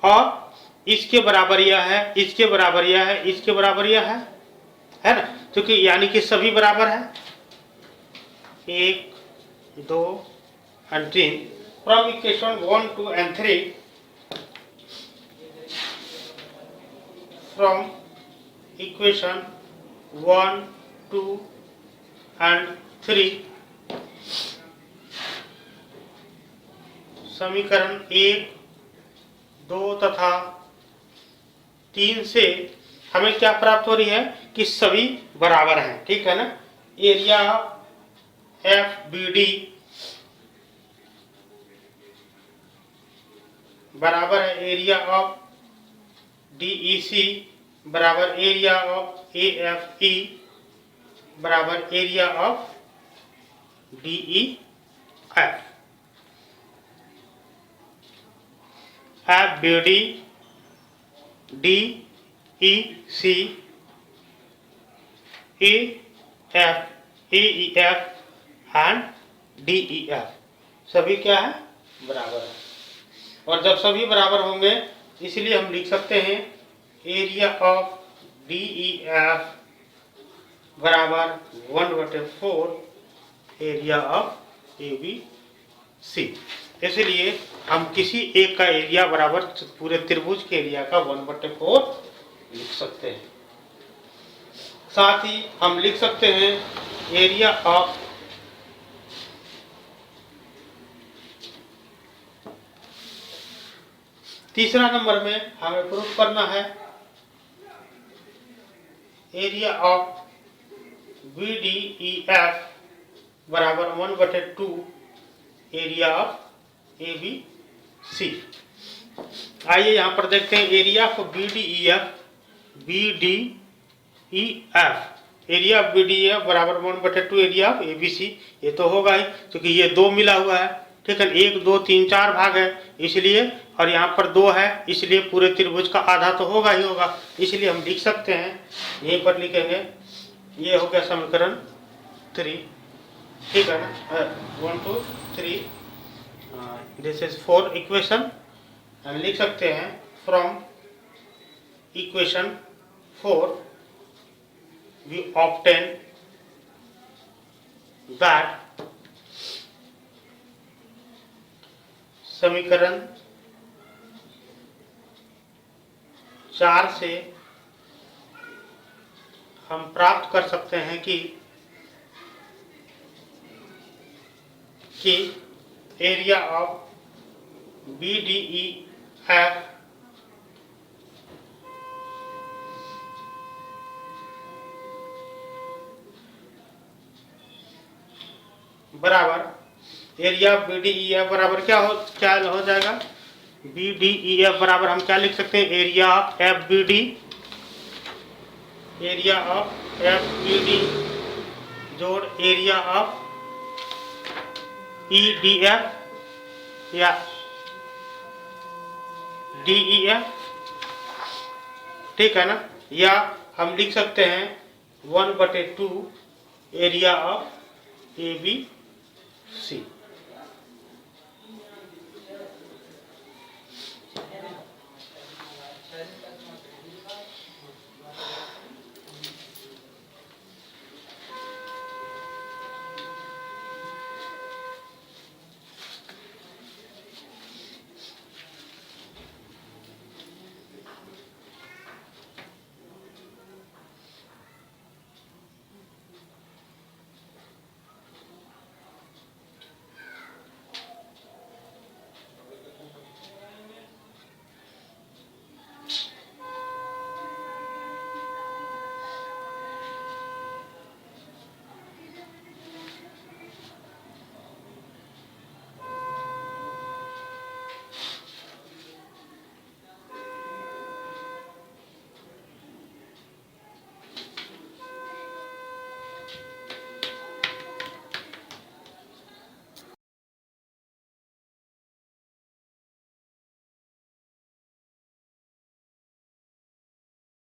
[SPEAKER 1] और इसके बराबर यह है, इसके बराबर यह है, इसके बराबर यह है ना, क्योंकि यानी कि सभी बराबर है 1 2 और 3। From equation 1 2 and 3, from equation 1 2 and 3 समीकरण 1 2 तथा 3 से हमें क्या प्राप्त हो रही है कि सभी बराबर हैं, ठीक है ना। एरिया एफ बी डी बराबर है area of D E C बराबर area of A F E बराबर area of D E F. F B D D E C A F A E F and D E F सभी क्या है, बराबर है। और जब सभी बराबर होंगे इसलिए हम लिख सकते हैं area of D E F बराबर 1/4 area of A B C. इसलिए हम किसी एक का एरिया बराबर पूरे त्रिभुज के एरिया का 1/4 लिख सकते हैं। साथ ही हम लिख सकते हैं एरिया ऑफ तीसरा नंबर में हमें प्रूफ करना है area of B D E F बराबर 1/2 area of A B C. आइए यहाँ पर देखते हैं area of B D E F area of B D E F बराबर 1/2 area of A B C. ये तो होगा ही क्योंकि ये 2 मिला हुआ है, ठीक है। 1 2 3 4 भाग है इसलिए, और यहाँ पर 2 है इसलिए पूरे त्रिभुज का आधा तो होगा ही होगा। इसलिए हम लिख सकते हैं, यहीं पर लिखेंगे, ये हो गया समीकरण 3, ठीक है ना। 1 2 3 दिस इज 4 इक्वेशन। हम लिख सकते हैं from equation 4 we obtain that समीकरण 4 से हम प्राप्त कर सकते हैं कि area of B D E F बराबर area of B D E F बराबर क्या हो जाएगा, बी डी ई एफ बराबर हम क्या लिख सकते हैं, area of F B D, area of F B D जोड़ area of E D F या डी ई एफ, ठीक है ना। या हम लिख सकते हैं 1/2 area of A B C.